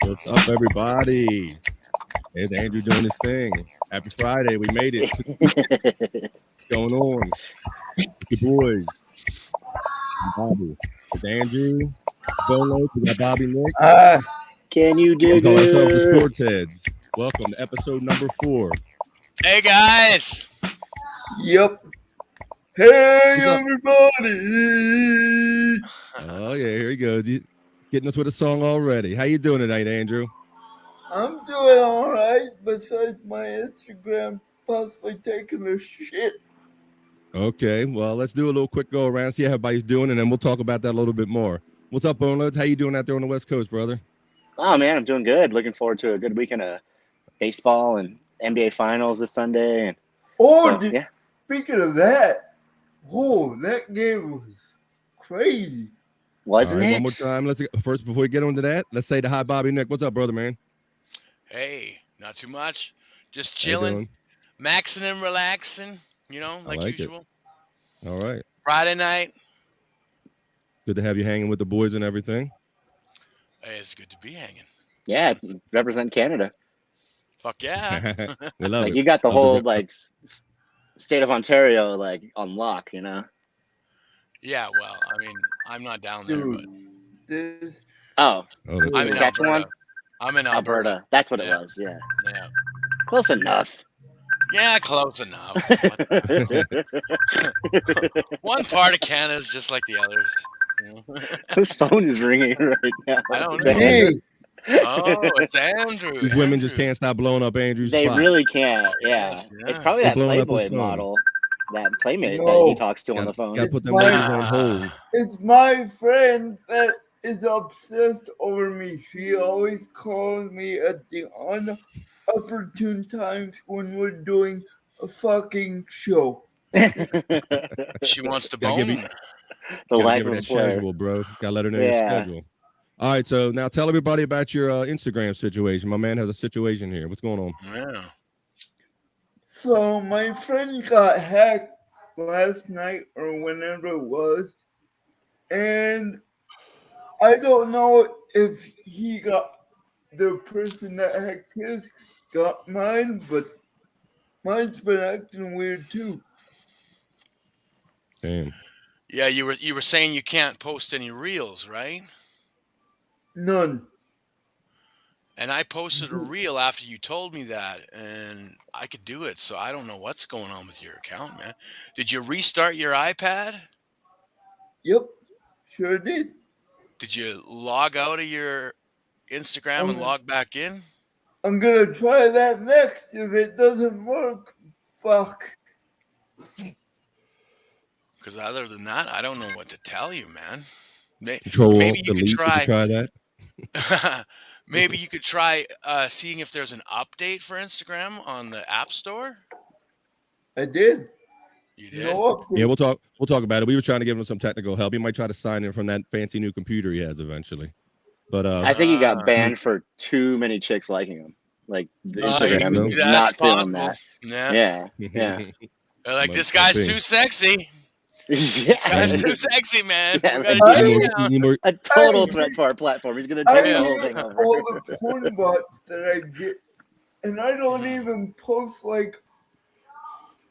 What's up, everybody? It's Andrew doing his thing. Happy Friday. We made it. What's going on? It's your boys. I'm Bobby. It's Andrew. Boneloads. We got Bobby Nick. Can you We dig call ourselves the it? Sports Heads. Welcome to episode number 4. Hey guys! Yep. Hey, What's up? everybody. Oh, yeah, here he goes. He's getting us with a song already. How you doing tonight, Andrew? I'm doing all right, besides my Instagram possibly taking a shit. Okay, well, let's do a little quick go around, see how everybody's doing, and then we'll talk about that a little bit more. What's up, Boneloads? How you doing out there on the West Coast, brother? Oh man, I'm doing good. Looking forward to a good weekend of baseball and NBA finals this Sunday. And Oh, so, yeah. Speaking of that, that game was crazy. Wasn't All right, it? one more time. Let's first before we get into that, let's say to hi, Bobby Nick. What's up, brother, man? Hey, not too much. Just How you chilling, doing? maxing and relaxing, like like it. usual. All right. Friday night. Good to have you hanging with the boys and everything. Hey, it's good to be hanging. Yeah, represent Canada. Fuck yeah. We love Like it. you got the Love whole the- state of Ontario on lock. Yeah, well, I mean, I'm not down there, but This Oh, Oh, that's I'm in Saskatchewan? Alberta. I'm in Alberta. Alberta. That's what Yeah. it was. Yeah, Yeah. close enough. Yeah, close enough. One part of Canada is just like the others. Whose phone is ringing right now? I don't Is know. it Andrew? Oh, it's Andrew. These women just Andrew. can't stop blowing up Andrew's They spot. really can't. Yeah, Yes, it's yes. probably They're that blowing up his Playboy phone. model, that Playmate that No. he talks to on the phone. Gotta put them It's ladies fine. on hold. It's my friend that is obsessed over me. She always calls me at the unopportune times when we're doing a fucking show. She wants to Gotta give bone. you- The Gotta life give her of a that player. schedule, bro. Gotta let her know your Yeah. schedule. All right, so now tell everybody about your Instagram situation. My man has a situation here. What's going on? Yeah. So my friend got hacked last night or whenever it was, and I don't know if he got the person that hacked his got mine, but mine's been acting weird too. Damn. Yeah, you were saying you can't post any reels, right? None. And I posted a reel after you told me that, and I could do it. So I don't know what's going on with your account, man. Did you restart your iPad? Yep, sure did. Did you log out of your Instagram and log back in? I'm gonna try that next. If it doesn't work, fuck. Because other than that, I don't know what to tell you, man. Control Maybe Alt you could Delete. Did you try that? Maybe you could try seeing if there's an update for Instagram on the App Store. I did. You did? No update. Yeah, we'll talk about it. We were trying to give him some technical help. He might try to sign in from that fancy new computer he has eventually. But I think he got Ah. banned for too many chicks liking him. Like the Instagram so. is That's not possible. feeling that. Yeah. Yeah. They're like, Might this guy's be. too sexy. This Yeah. guy's too sexy, man. Yeah, We like, gotta You take need him more- down. you need more- A total threat to our platform. He's gonna I take the whole use thing over. all the porn bots that I get, and I don't even post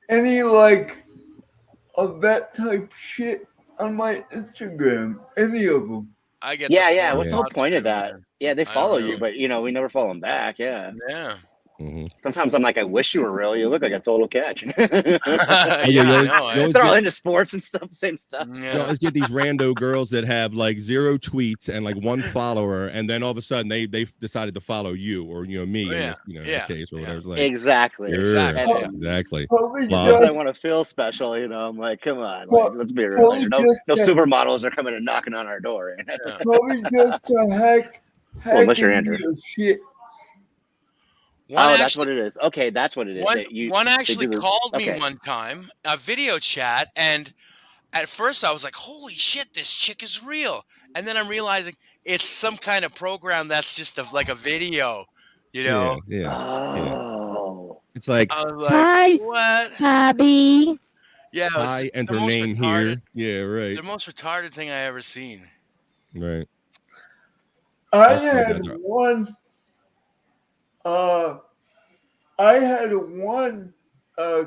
any of that type shit on my Instagram. Any of them. I get Yeah, the yeah. porn What's the whole bots point of too, that? man. Yeah, they I don't follow know. you, but we never follow them back. Yeah. Yeah. Mhm. Sometimes I'm like, I wish you were real. You look like a total catch. Yeah, you I always- know. you always They're all get- into sports and stuff. Same stuff. You Yeah. always get these rando girls that have 0 tweets and 1 follower, and then all of a sudden they've decided to follow you or me in Yeah, this, yeah, the case or yeah. whatever. It's like, Exactly. Exactly. yeah, exactly. Probably Wow. Because I just, want to feel special, I'm like, come on, Well, let's be real. well, here. No just- supermodels are coming and knocking on our door. Yeah. probably just to hack unless you're hacking Andrew. your shit. One Oh, actually, that's what it is. Okay, that's what it is. one actually do the- called me okay. one time, a video chat, and at first I was like, holy shit, this chick is real. And then I'm realizing it's some kind of program that's just like a video, Yeah. Oh. It's like, I was like, hi, what? Bobby. Yeah, it was Hi, the enter most name retarded, here. Yeah, right. the most retarded thing I ever seen. Right. I That's what had I got. one I had one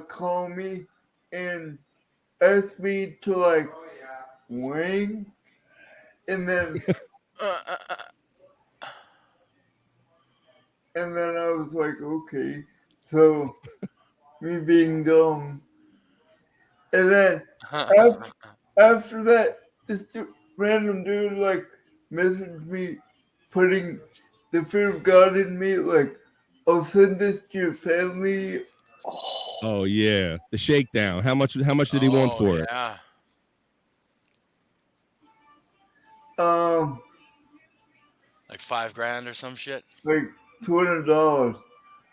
call me and ask me to like wing, and then I was like, okay. So me being dumb, and then after that, this random dude like messaged me, putting the fear of God in me, like, I'll send this to your family. Oh yeah, the shakedown. How much did he want for it? Yeah. Like $5,000 or some shit. Like $200.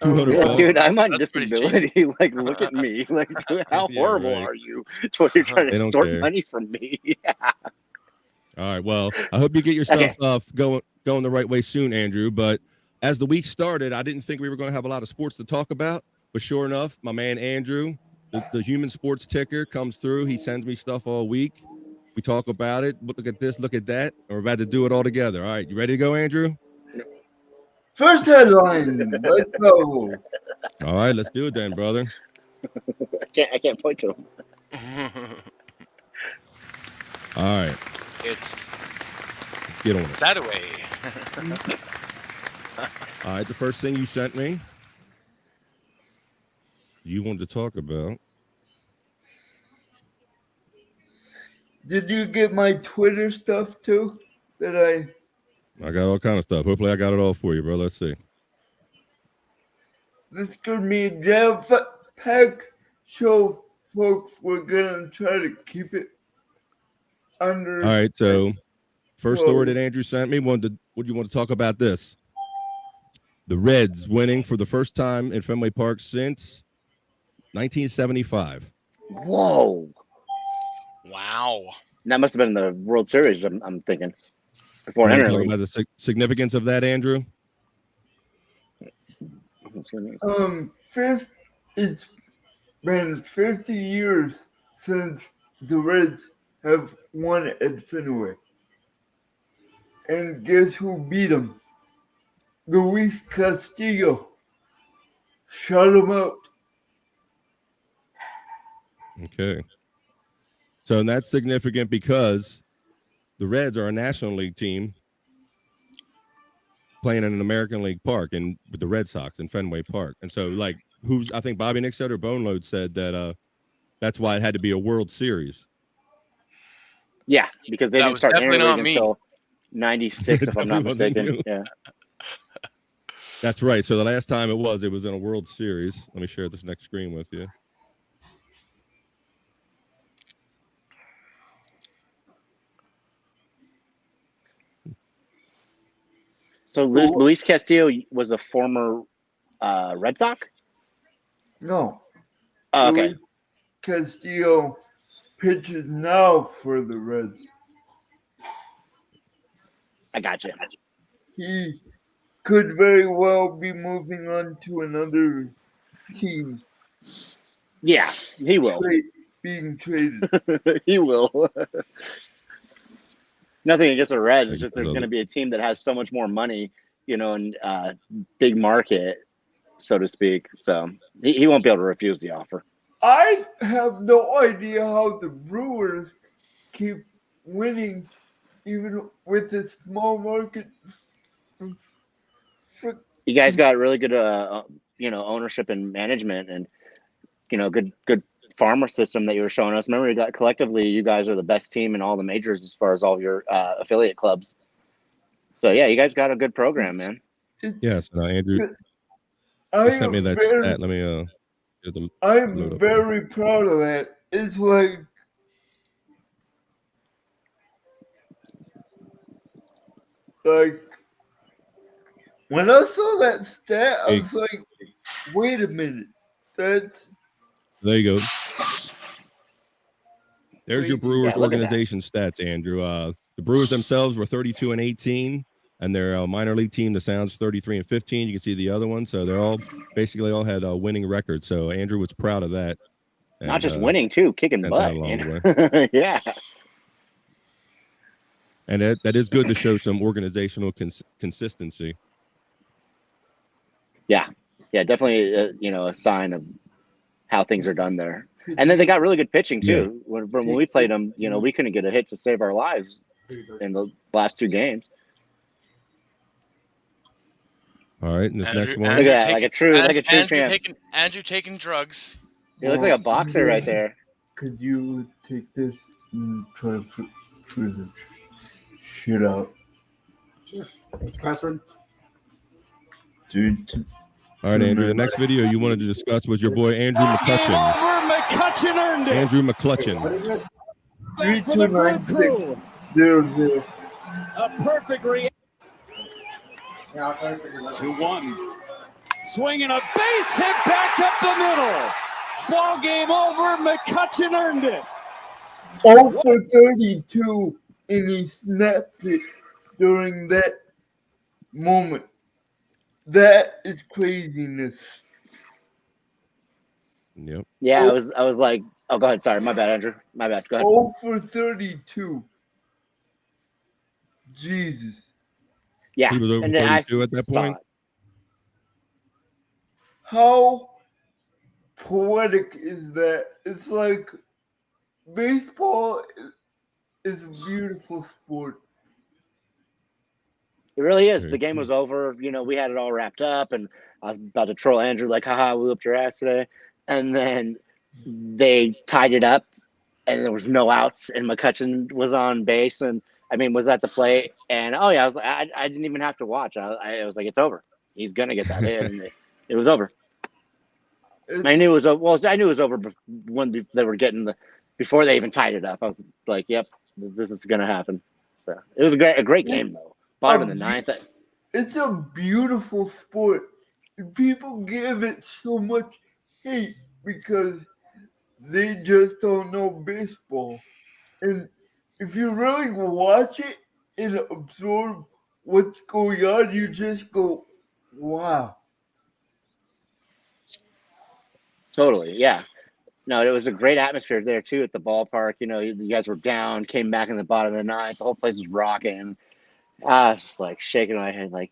$200. Dude, I'm on That's pretty disability. Like, look at me. Like, how Yeah, horrible right. are you to where you're trying to They don't extort care. money from me? All right. Well, I hope you get your stuff going the right way soon, Andrew. But as the week started, I didn't think we were going to have a lot of sports to talk about. But sure enough, my man Andrew, the human sports ticker, comes through. He sends me stuff all week. We talk about it. Look at this, look at that. And we're about to do it all together. All right. You ready to go, Andrew? First headline. Let's go. All right. Let's do it then, brother. I can't point to him. All right. It's Get on it. that way. All right. The first thing you sent me, you wanted to talk about. Did you get my Twitter stuff too? I got all kind of stuff. Hopefully, I got it all for you, bro. Let's see. This could be a jam-packed show, folks. We're gonna try to keep it under. All right. So, first story that Andrew sent me. Would you want to talk about this? The Reds winning for the first time in Fenway Park since 1975. Whoa. Wow. That must have been the World Series, I'm thinking. Before Want to entering. talk about the significance of that, Andrew? It's been 50 years since the Reds have won at Fenway. And guess who beat them? Luis Castillo. Shut him out. Okay. So that's significant because the Reds are a National League team playing in an American League park and with the Red Sox in Fenway Park. And so, like, I think Bobby Nick said or Boneloads said that that's why it had to be a World Series. Yeah, because they That didn't was start definitely entering not me. until 96, if I'm not Definitely wasn't mistaken. you. Yeah. That's right. So the last time it was in a World Series. Let me share this next screen with you. So Luis Castillo was a former Red Sox? No. Oh, okay. Luis Castillo pitches now for the Reds. I got you. He could very well be moving on to another team. Yeah, he will. Being traded. He will. Nothing against the Reds. It's just there's going to be a team that has so much more money, and big market, so to speak. So he won't be able to refuse the offer. I have no idea how the Brewers keep winning, even with the small market. You guys got really good, ownership and management, and good farmer system that you were showing us. Remember, collectively, you guys are the best team in all the majors as far as all your affiliate clubs. So yeah, you guys got a good program, man. Yes, Andrew sent me that stat. Let me I'm very proud of that. It's like when I saw that stat, I was like, wait a minute. There you go. There's your Brewers Yeah, organization stats, Andrew. The Brewers themselves were 32-18, and their minor league team, the Sounds, 33-15. You can see the other one. So they're all had winning records. So Andrew was proud of that. And, not just winning too, kicking butt. Yeah. And that is good to show some organizational consistency. Yeah, definitely. A sign of how things are done there. And then they got really good pitching too. When we played them, we couldn't get a hit to save our lives in the last 2 games. All right, and this next one. Look at that, like a true champ. Andrew taking drugs. You look like a boxer right there. Could you take this and try to figure this shit out? Password. Dude. All right, Andrew. The next video you wanted to discuss was your boy Andrew Mccutchen. Mccutchen earned it. Andrew Mccutchen. 3-2-9-6-0-0. A perfect reaction. 2-1. Swinging a base hit back up the middle. Ball game over. Mccutchen earned it. 0 for 32, and he snaps it during that moment. That is craziness. Yep. Yeah, I was like, oh, go ahead. Sorry, my bad, Andrew. My bad. Go ahead. 0 for 32. Jesus. Yeah, He was over and then 32 at that saw point? it. How poetic is that? It's like baseball is a beautiful sport. It really is. Very The game cool. was over. We had it all wrapped up, and I was about to troll Andrew like, haha, we whooped your ass today. And then they tied it up, and there was no outs, and McCutchen was on base, and was at the plate. And I didn't even have to watch. I was like, it's over. He's gonna get that hit, and it was over. I knew it was over. Well, I knew it was over when they were getting before they even tied it up. I was like, yep, this is gonna happen. So it was a great game though. Bottom of the 9th. It's a beautiful sport. People give it so much hate because they just don't know baseball. And if you really watch it and absorb what's going on, you just go, wow. Totally, yeah. No, it was a great atmosphere there too at the ballpark. You guys were down, came back in the bottom of the 9th. The whole place was rocking. I was just like shaking my head, like,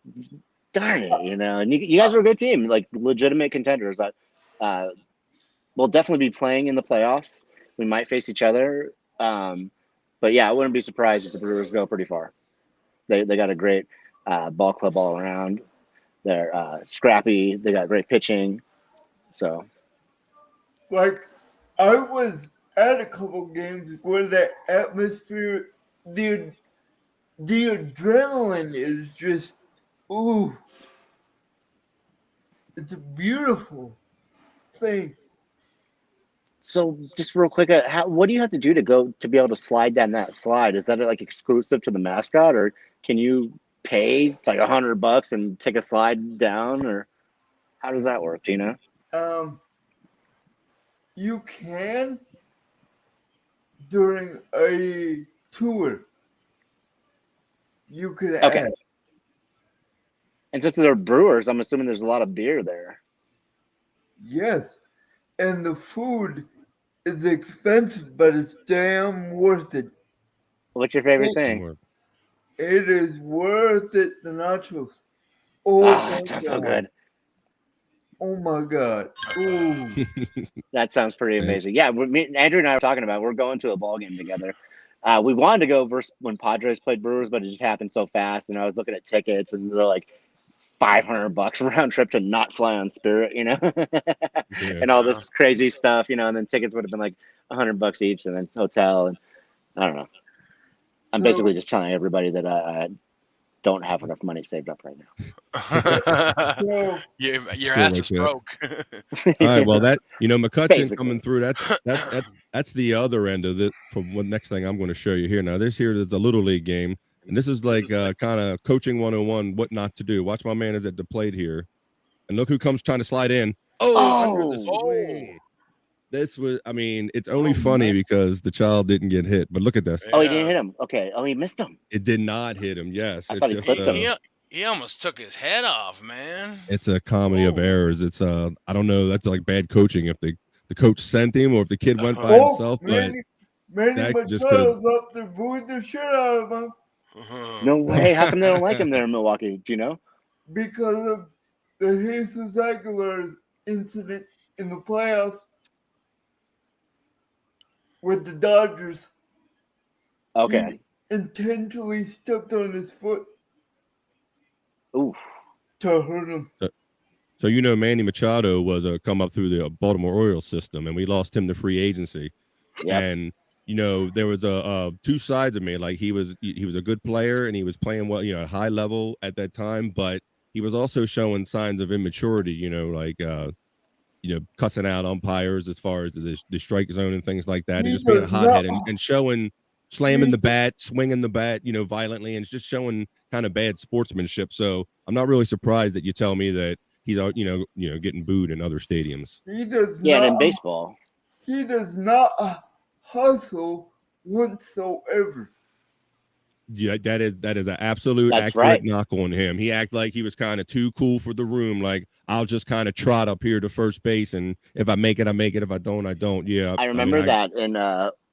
darn it, And you guys were a good team, like legitimate contenders. We'll definitely be playing in the playoffs. We might face each other, but yeah, I wouldn't be surprised if the Brewers go pretty far. They got a great ball club all around. They're scrappy. They got great pitching. So, Like, I was at a couple games where the atmosphere, the adrenaline is just, ooh, it's a beautiful thing. So just real quick, what do you have to do to be able to slide down that slide? Is that like exclusive to the mascot, or can you pay like $100 and take a slide down, or how does that work? Do you know? You can during a tour. You could ask. And since they're Brewers, I'm assuming there's a lot of beer there. Yes, and the food is expensive, but it's damn worth it. What's your favorite thing? It is worth it. The nachos. That sounds so good. Oh my God. Ooh. That sounds pretty amazing. Yeah, Andrew and I were talking about we're going to a ball game together. We wanted to go versus when Padres played Brewers, but it just happened so fast. And I was looking at tickets, and they're like $500 round trip to not fly on Spirit, and all this crazy stuff, and then tickets would have been like $100 each, and then hotel, and I don't know. I'm basically just telling everybody that I don't have enough money saved up right now. Your ass is broke. All right, well, that McCutchen Basically. coming through. That's the other end of it. From what next thing I'm going to show you here. Now, there's a little league game, and this is like kind of coaching 101, what not to do. Watch my man is at the plate here, and look who comes trying to slide in. Under the swing. This was, it's only funny because the child didn't get hit, but look at this. Oh, he didn't hit him. Okay. Oh, he missed him. It did not hit him. Yes. I thought he clipped him. He almost took his head off, man. It's a comedy of errors. It's I don't know. That's like bad coaching if the coach sent him or if the kid went by himself. Manny Machado's up there booing the shit out of him. No way. How come they don't like him there in Milwaukee? Do you know? Because of the Jesus Aguilar incident in the playoffs with the Dodgers. Okay. He intentionally stepped on his foot Oof. to hurt him. So Manny Machado was a come up through the Baltimore Orioles system, and we lost him to free agency. Yep. And there was two sides of me. Like he was a good player, and he was playing well, at high level at that time. But he was also showing signs of immaturity. Like cussing out umpires as far as the strike zone and things like that, and just being a hothead and showing. Slamming the bat, swinging the bat, violently, and it's just showing kind of bad sportsmanship. So I'm not really surprised that you tell me that he's out, getting booed in other stadiums. He does Yeah, not. and in baseball, He does not hustle whatsoever. Yeah, that is an absolute That's accurate right. knock on him. He acted like he was kind of too cool for the room. Like, I'll just kind of trot up here to first base, and if I make it, I make it. If I don't, I don't. Yeah, I remember that in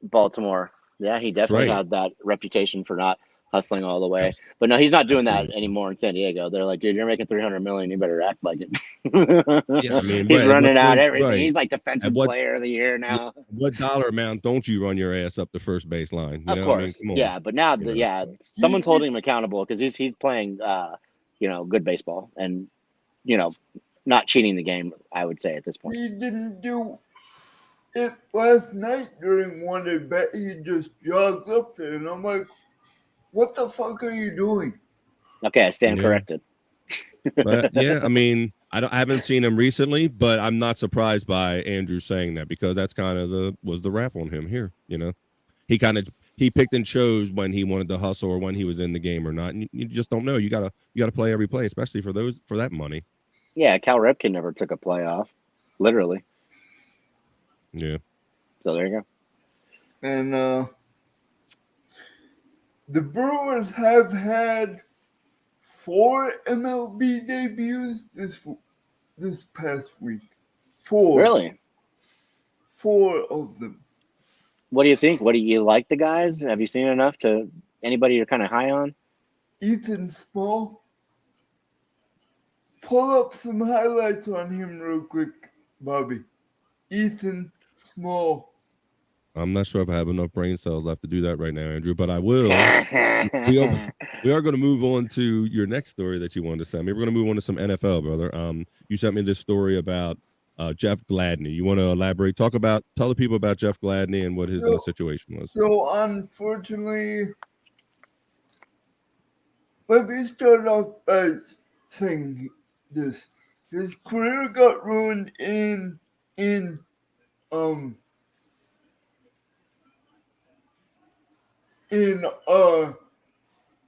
Baltimore. Yeah, he definitely right. had that reputation for not hustling all the way. But no, he's not doing that anymore in San Diego. They're like, dude, you're making $300 million. You better act like it. Yeah, I mean, he's running out point, everything. right. He's like defensive player of the year now. What dollar amount don't you run your ass up the first base line? Of course, yeah. But now, someone's holding him accountable because he's playing, good baseball and, not cheating the game. I would say at this point. He didn't do it last night during one at bat. He just jogged up there, and I'm like, "What the fuck are you doing?" Okay, I stand corrected. But, yeah, I mean, I haven't seen him recently, but I'm not surprised by Andrew saying that because that's kind of was the rap on him here. He picked and chose when he wanted to hustle or when he was in the game or not. And you just don't know. You gotta play every play, especially for that money. Yeah, Cal Ripken never took a play off, literally. Yeah. So there you go. And the Brewers have had 4 MLB debuts this past week. 4. Really? 4 of them. What do you think? What do you like the guys? Have you seen enough to anybody you're kind of high on? Ethan Small. Pull up some highlights on him real quick, Bobby. Ethan Small. I'm not sure if I have enough brain cells left to do that right now, Andrew, but I will. we are going to move on to your next story that you wanted to send me. We're going to move on to some NFL, brother. You sent me this story about Jeff Gladney. You want to elaborate? Tell the people about Jeff Gladney and what his situation was. So, unfortunately, let me start off by saying this. His career got ruined in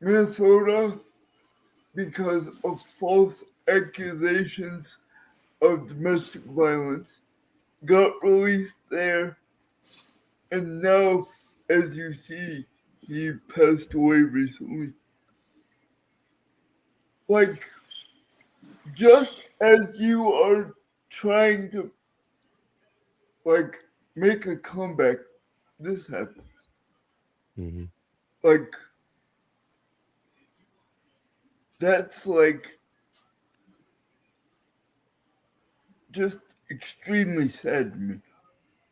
Minnesota because of false accusations of domestic violence. Got released there, and now, as you see, he passed away recently. Like, just as you are trying to, make a comeback, this happens. Mm-hmm. That's, just extremely sad to me.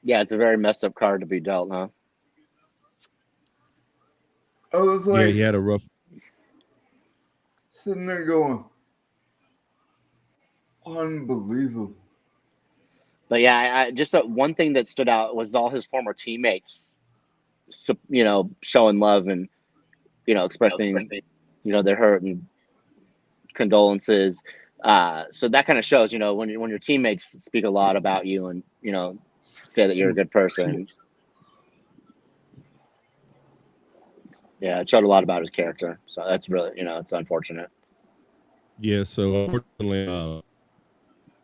Yeah, it's a very messed up card to be dealt, huh? I was like, yeah, he had a rough. Sitting there going, unbelievable. But yeah, I just one thing that stood out was all his former teammates, showing love and, expressing, their hurt and condolences. So that kind of shows, when your teammates speak a lot about you and, say that you're a good person. Yeah, it showed a lot about his character. So that's really, it's unfortunate. Yeah, so unfortunately, it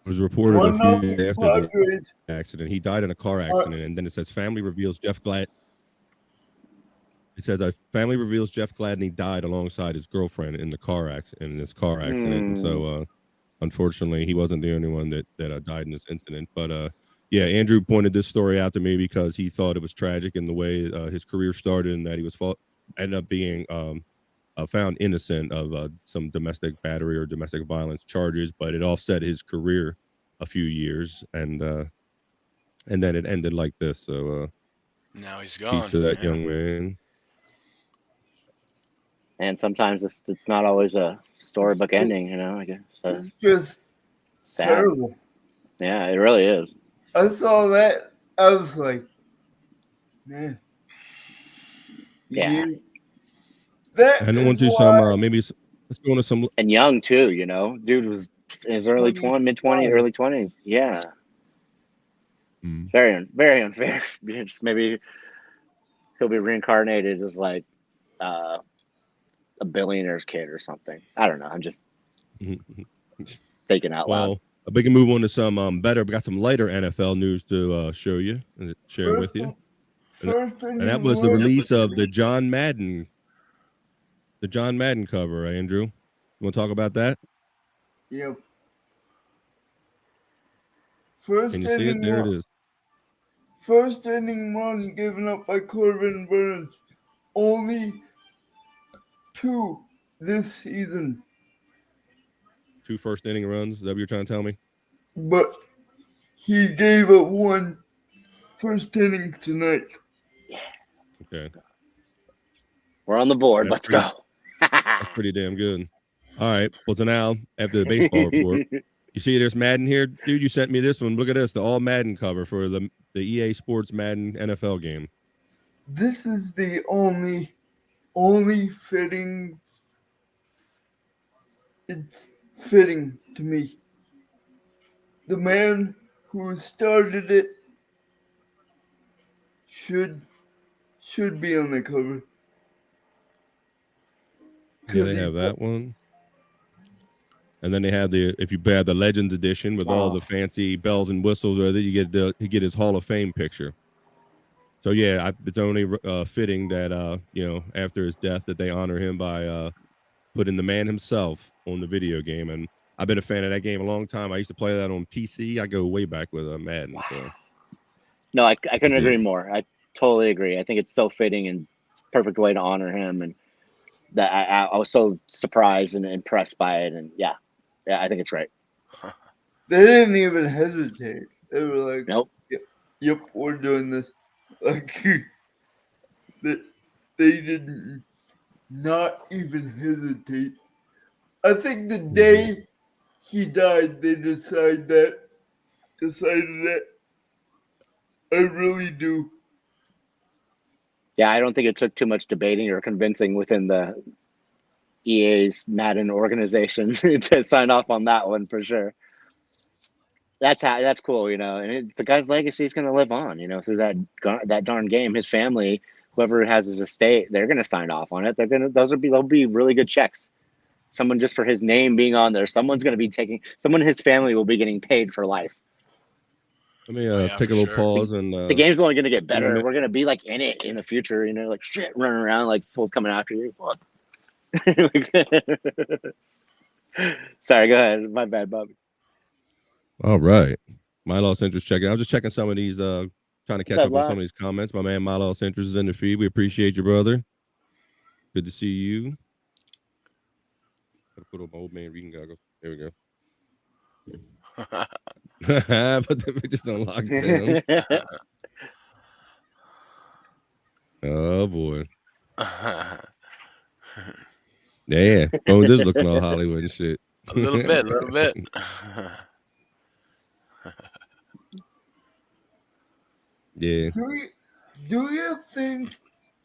was reported a few days after the accident. He died in a car accident, and then it says family reveals Jeff Gladney. It says a family reveals Jeff Gladney died alongside his girlfriend in this car accident. And so, unfortunately, he wasn't the only one that died in this incident. But yeah, Andrew pointed this story out to me because he thought it was tragic in the way his career started, and that he was ended up being found innocent of some domestic battery or domestic violence charges, but it offset his career a few years, and then it ended like this. So Now he's peace gone. to that Yeah. young man. And sometimes it's not always a storybook ending, I guess. So It's just sad. terrible. Yeah, it really is. I saw that. I was like, man. Yeah. That And I is want to do why- some maybe let's go into some. And young too, Dude was in his early 20s, mid-20s, early 20s. Yeah. Very, very unfair. Just maybe he'll be reincarnated as like a billionaire's kid or something. I don't know. I'm just thinking out loud. Well, we can move on to some better. We got some lighter NFL news to show you and share with you. And that was the release of the John Madden cover, Andrew. You want to talk about that? Yep. First Can you see it? There it is. First inning run given up by Corbin Burns. Only 2 this season. 2 first inning runs. Is that what you're trying to tell me? But he gave up 1 first inning tonight. Okay. We're on the board. Let's go. That's pretty damn good. All right. Well, so now, after the baseball report, you see there's Madden here? Dude, you sent me this one. Look at this. The all Madden cover for the EA Sports Madden NFL game. This is the only fitting. It's fitting to me. The man who started it should be on the cover. Yeah, they have that one. And then they have if you buy the Legends edition with all the fancy bells and whistles with it, you get his Hall of Fame picture. So yeah, it's only fitting that after his death that they honor him by putting the man himself on the video game. And I've been a fan of that game a long time. I used to play that on PC. I go way back with Madden. So. No, I couldn't agree more. I totally agree. I think it's so fitting and perfect way to honor him, and that I was so surprised and impressed by it. And yeah, I think it's right. They didn't even hesitate. They were like, "Nope, yep, we're doing this." Like they did not even hesitate. I think the day he died, they decided that. I really do. Yeah, I don't think it took too much debating or convincing within the EA's Madden organization to sign off on that one for sure. That's cool, and the guy's legacy is going to live on, through that darn game. His family, whoever has his estate, they're going to sign off on it. They'll be really good checks. Someone just for his name being on there, someone in his family will be getting paid for life. Let me take a little pause and the game's only going to get better. We're going to be like in it in the future, like shit running around like fools coming after you. Fuck. Sorry, go ahead. My bad, Bobby. All right. My Lost Interest checking. I was just checking some of these, trying to catch up on some of these comments. My man, My Lost Interest is in the feed. We appreciate you, brother. Good to see you. Gotta put on my old man reading goggles. There we go. But the pictures don't lock down. Oh boy. Yeah. Oh, this is looking all Hollywood and shit. A little bit. Yeah. Do you think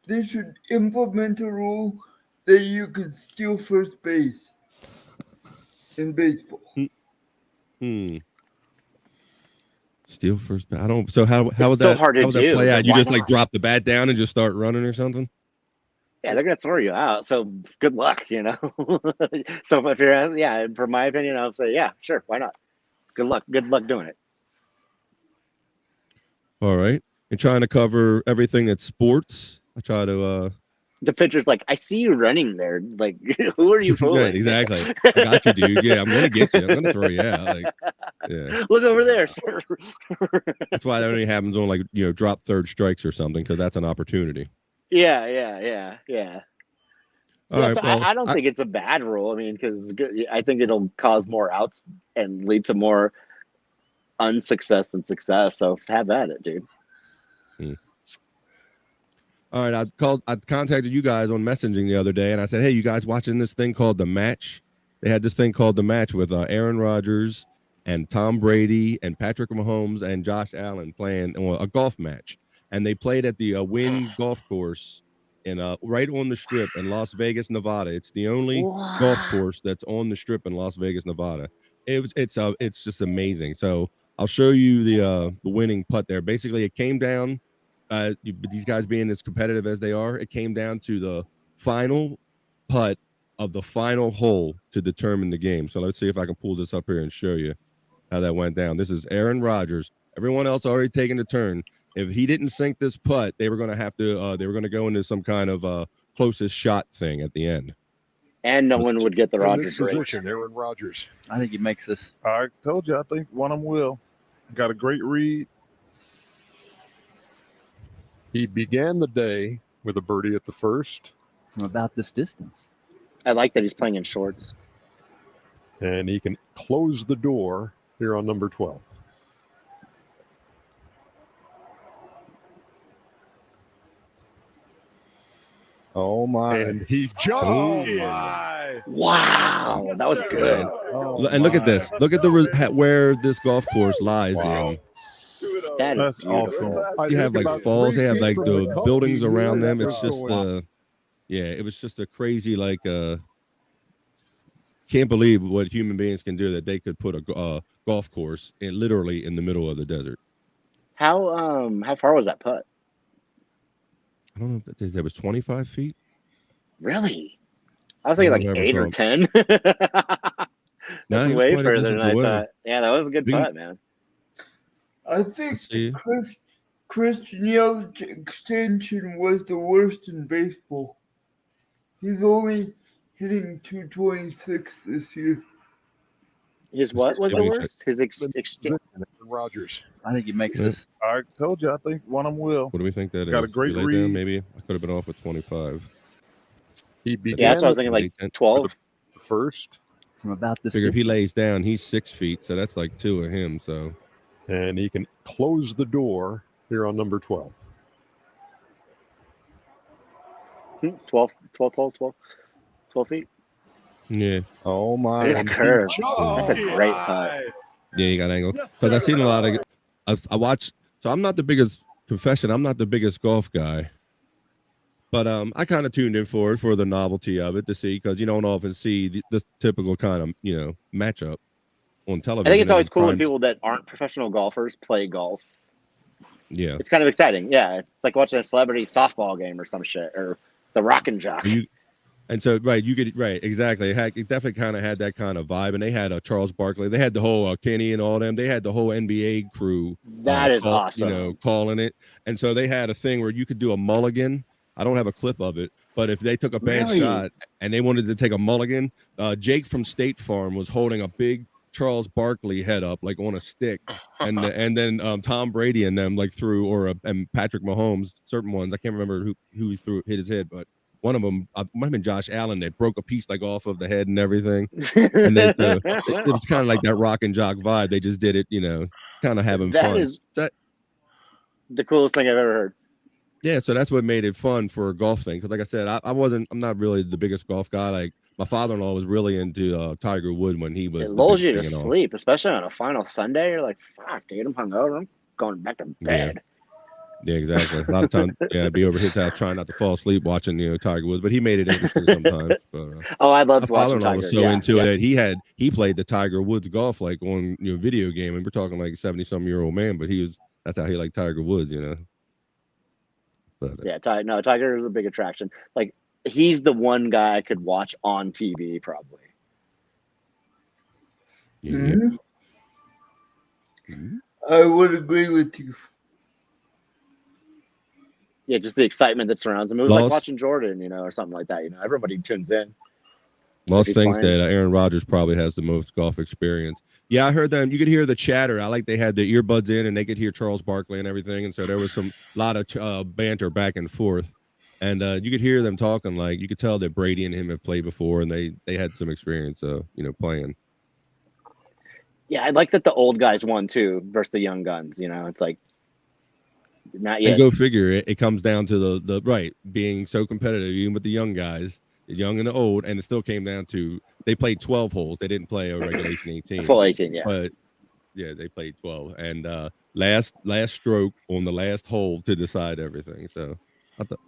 they should implement a rule that you could steal first base in baseball? Steal first base. I don't. So how would so that? Hard to how would that do. play out? You Why just not? like drop the bat down and just start running or something? Yeah, they're gonna throw you out. So good luck, So if you're, for my opinion, I'll say, yeah, sure, why not? Good luck doing it. All right. And trying to cover everything that's sports. I try to. The pitcher's like, I see you running there. Like, who are you fooling? Yeah, exactly. I got you, dude. Yeah, I'm gonna get you. I'm gonna throw you out. Like, yeah. Look over there, sir. That's why that only happens on drop third strikes or something, because that's an opportunity. Yeah. All Yeah, right. so Well, I don't think it's a bad rule. I mean, because I think it'll cause more outs and lead to more unsuccess than success. So have at it, dude. all right. I contacted you guys on messaging the other day, and I said, "Hey, you guys watching this thing called The Match?" They had this thing called The Match with Aaron Rodgers and Tom Brady and Patrick Mahomes and Josh Allen playing a golf match, and they played at the Wynn Golf Course in right on the Strip in Las Vegas, Nevada. It's the only golf course that's on the Strip in Las Vegas, Nevada. It's just amazing. So I'll show you the winning putt there. Basically, it came down. These guys being as competitive as they are, it came down to the final putt of the final hole to determine the game. So let's see if I can pull this up here and show you how that went down. This is Aaron Rodgers. Everyone else already taking a turn. If he didn't sink this putt, they were going to have to. They were going to go into some kind of closest shot thing at the end. And no one would get the In Rodgers this rate. position, Aaron Rodgers. I think he makes this. I told you, I think one of them will. Got a great read. He began the day with a birdie at the first, From about this distance. I like that he's playing in shorts. and he can close the door here on number 12. Oh my! And he jumped. Oh in. my! Wow, that was good. Oh, And look at my. this. Look at where this golf course lies in. That is That's beautiful. awesome. I You have think like about falls. 3 They have feet like from the cup, buildings he around knew them. that It's was just going. yeah, it was just a crazy can't believe what human beings can do, that they could put a golf course literally in the middle of the desert. How far was that putt? I don't know if that was 25 feet. Really? I was thinking I like never 8 saw or him. 10. No, That's he was way quite a further than distance I away. thought. Yeah, that was a good We can- putt, man. I think Let's see. Christian Yelich extension was the worst in baseball. He's only hitting 226 this year. His what was the Let me worst? His Aaron Rodgers. I think he makes Yeah. this. I told you, I think one of them will. What do we think that is? Got a great You lay read. down, maybe I could have been off with 25. He began Yeah, that's what I was the thinking, like 12. first, From about this Figure if he distance. lays down, he's 6 feet, so that's like 2 of him. So and he can close the door here on number 12. 12 feet. yeah. Oh my! Look at that curve. Oh, That's a great putt. Yeah, you got angle. Because I've seen a lot of. I watch. So I'm not the biggest confession. I'm not the biggest golf guy. But I kind of tuned in for the novelty of it to see, because you don't often see this typical kind of matchup on television. I think it's always cool when Primes- people that aren't professional golfers play golf. Yeah. It's kind of exciting. Yeah, it's like watching a celebrity softball game or some shit, or the Rockin' Jock. And so you get exactly. It definitely kind of had that kind of vibe, and they had Charles Barkley. They had the whole Kenny and all them. They had the whole NBA crew. That is awesome. Calling it. And so they had a thing where you could do a mulligan. I don't have a clip of it, but if they took a bad Really? shot and they wanted to take a mulligan, Jake from State Farm was holding a big Charles Barkley head up like on a stick, and then Tom Brady and them like threw, and Patrick Mahomes, certain ones I can't remember who he hit his head, but one of them might have been Josh Allen. They broke a piece like off of the head and everything, and then it was kind of like that rock and jock vibe. They just did it, kind of having That fun. is the coolest thing I've ever heard. Yeah, so that's what made it fun for a golf thing. Because like I said, I'm not really the biggest golf guy. Like my father-in-law was really into Tiger Woods when he was. It the lulls big you to thing and all. sleep, especially on a final Sunday. You're like, fuck, dude, I'm hungover. I'm going back to bed. Yeah, exactly. A lot of times, I'd be over his house trying not to fall asleep watching Tiger Woods, but he made it interesting sometimes. But, Oh, I my loved watching father-in-law Tiger. was so Yeah, into yeah. it. He played the Tiger Woods golf like on video game, and we're talking like 70-some-year-old man, but that's how he liked Tiger Woods, But Yeah, Tiger is a big attraction. Like, he's the one guy I could watch on TV, probably. yeah. Mhm. Mhm. I would agree with you. Yeah, just the excitement that surrounds him. It was like Lost- watching Jordan, or something like that. Everybody tunes in. Most he's things playing. that Aaron Rodgers probably has the most golf experience. Yeah, I heard them. You could hear the chatter. They had the earbuds in, and they could hear Charles Barkley and everything. And so there was a lot of banter back and forth. And you could hear them talking, like you could tell that Brady and him have played before, and they had some experience, playing. Yeah, I like that the old guys won too versus the young guns. It's like not yet. And go figure, it comes down to the right being so competitive, even with the young guys, the young and the old, and it still came down to they played 12 holes. They didn't play a regulation 18, Full 18, yeah. But yeah, they played 12, and last stroke on the last hole to decide everything. So I thought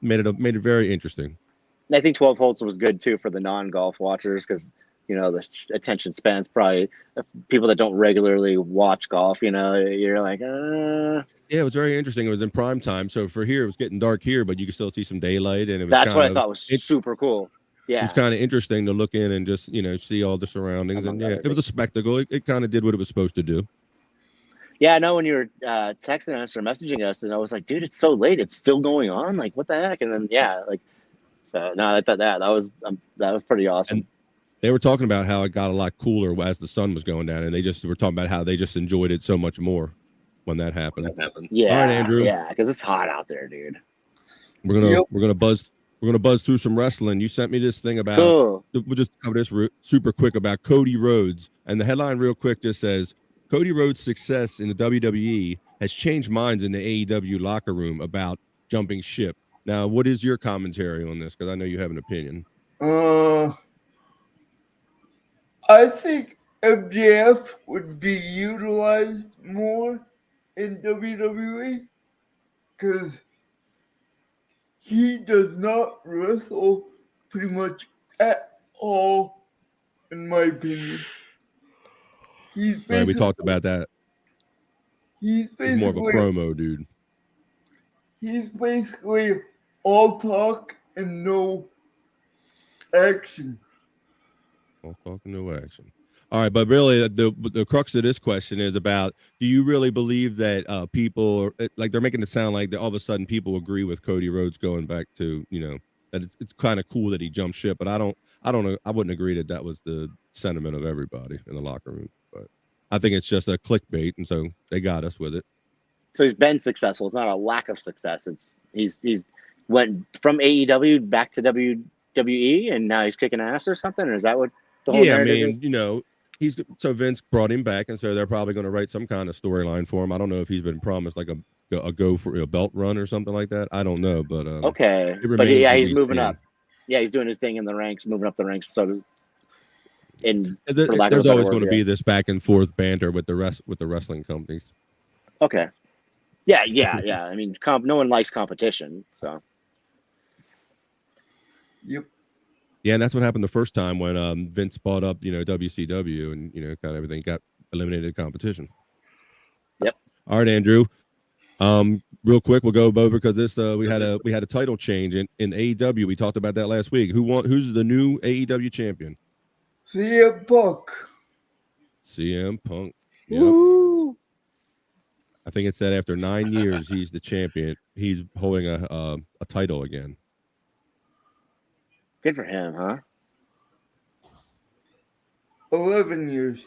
made it very interesting. I think 12 holes was good too for the non-golf watchers because the attention span's probably people that don't regularly watch golf. You're like, Yeah, it was very interesting. It was in prime time, so for here it was getting dark here, but you could still see some daylight, and it was that's what I thought was super cool. Yeah, it was kind of interesting to look in and just see all the surroundings, and yeah, it was a spectacle. It kind of did what it was supposed to do. Yeah, I know when you were texting us or messaging us, and I was like, dude, it's so late. It's still going on. Like, what the heck? And then, so no, I thought that was pretty awesome. And they were talking about how it got a lot cooler as the sun was going down, and they just were talking about how they just enjoyed it so much more when that happened. Yeah. All right, Andrew. Yeah, because it's hot out there, dude. We're gonna buzz through some wrestling. You sent me this thing about. Cool. We'll just cover this super quick about Cody Rhodes, and the headline real quick just says Cody Rhodes' success in the WWE has changed minds in the AEW locker room about jumping ship. Now, what is your commentary on this? Because I know you have an opinion. I think MJF would be utilized more in WWE because he does not wrestle pretty much at all, in my opinion. Right, we talked about that. He's more of a promo, dude. He's basically all talk and no action. All talk and no action. All right, but really, the crux of this question is about: do you really believe that people like they're making it sound like that all of a sudden people agree with Cody Rhodes going back to that it's kind of cool that he jumped ship, but I don't know. I wouldn't agree that was the sentiment of everybody in the locker room. But I think it's just a clickbait, and so they got us with it. So he's been successful. It's not a lack of success. It's he's went from AEW back to WWE, and now he's kicking ass or something. Or is that what the whole narrative is? So Vince brought him back, and so they're probably going to write some kind of storyline for him. I don't know if he's been promised like a go for a belt run or something like that. I don't know, but okay. But yeah, he's moving up. Yeah, he's doing his thing in the ranks, moving up the ranks. So, there's always going to be this back and forth banter with the wrestling companies. Okay. Yeah. I mean, no one likes competition, so. Yep. Yeah, and that's what happened the first time when Vince bought up, WCW, and kind of everything got eliminated competition. Yep. All right, Andrew. Real quick, we'll go over because this we had a title change in AEW. We talked about that last week. Who's the new AEW champion? CM Punk. CM Punk. Yep. Woo! I think it said after 9 years he's the champion. He's holding a title again. Good for him, huh? 11 years.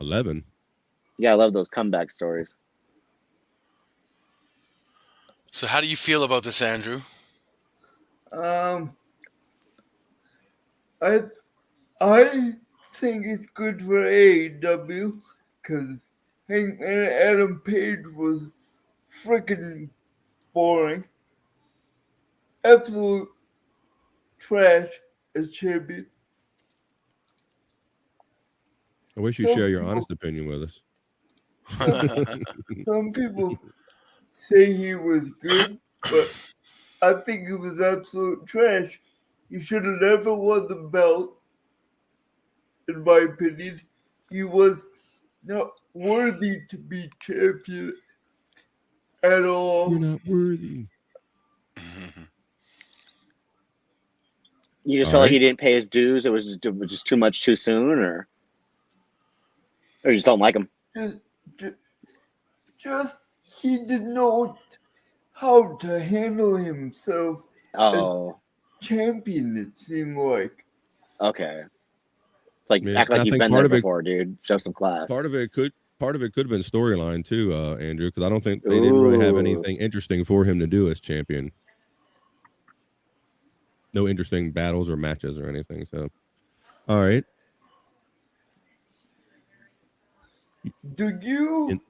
11? Yeah, I love those comeback stories. So how do you feel about this, Andrew? I think it's good for AEW because Hangman Adam Page was freaking boring. Absolute trash as champion. I wish you'd share your honest opinion with us. Some people say he was good, but I think he was absolute trash. He should have never won the belt. In my opinion, he was not worthy to be champion at all. You're not worthy. You just felt like he didn't pay his dues. It was just too much too soon, or you just don't like him. Just he didn't know how to handle himself as champion. It seemed like. Okay. It's like act like you've been there before, dude. Show some class. Part of it part of it could have been storyline too, Andrew, because I don't think they didn't really have anything interesting for him to do as champion. No interesting battles or matches or anything. So, all right. Do you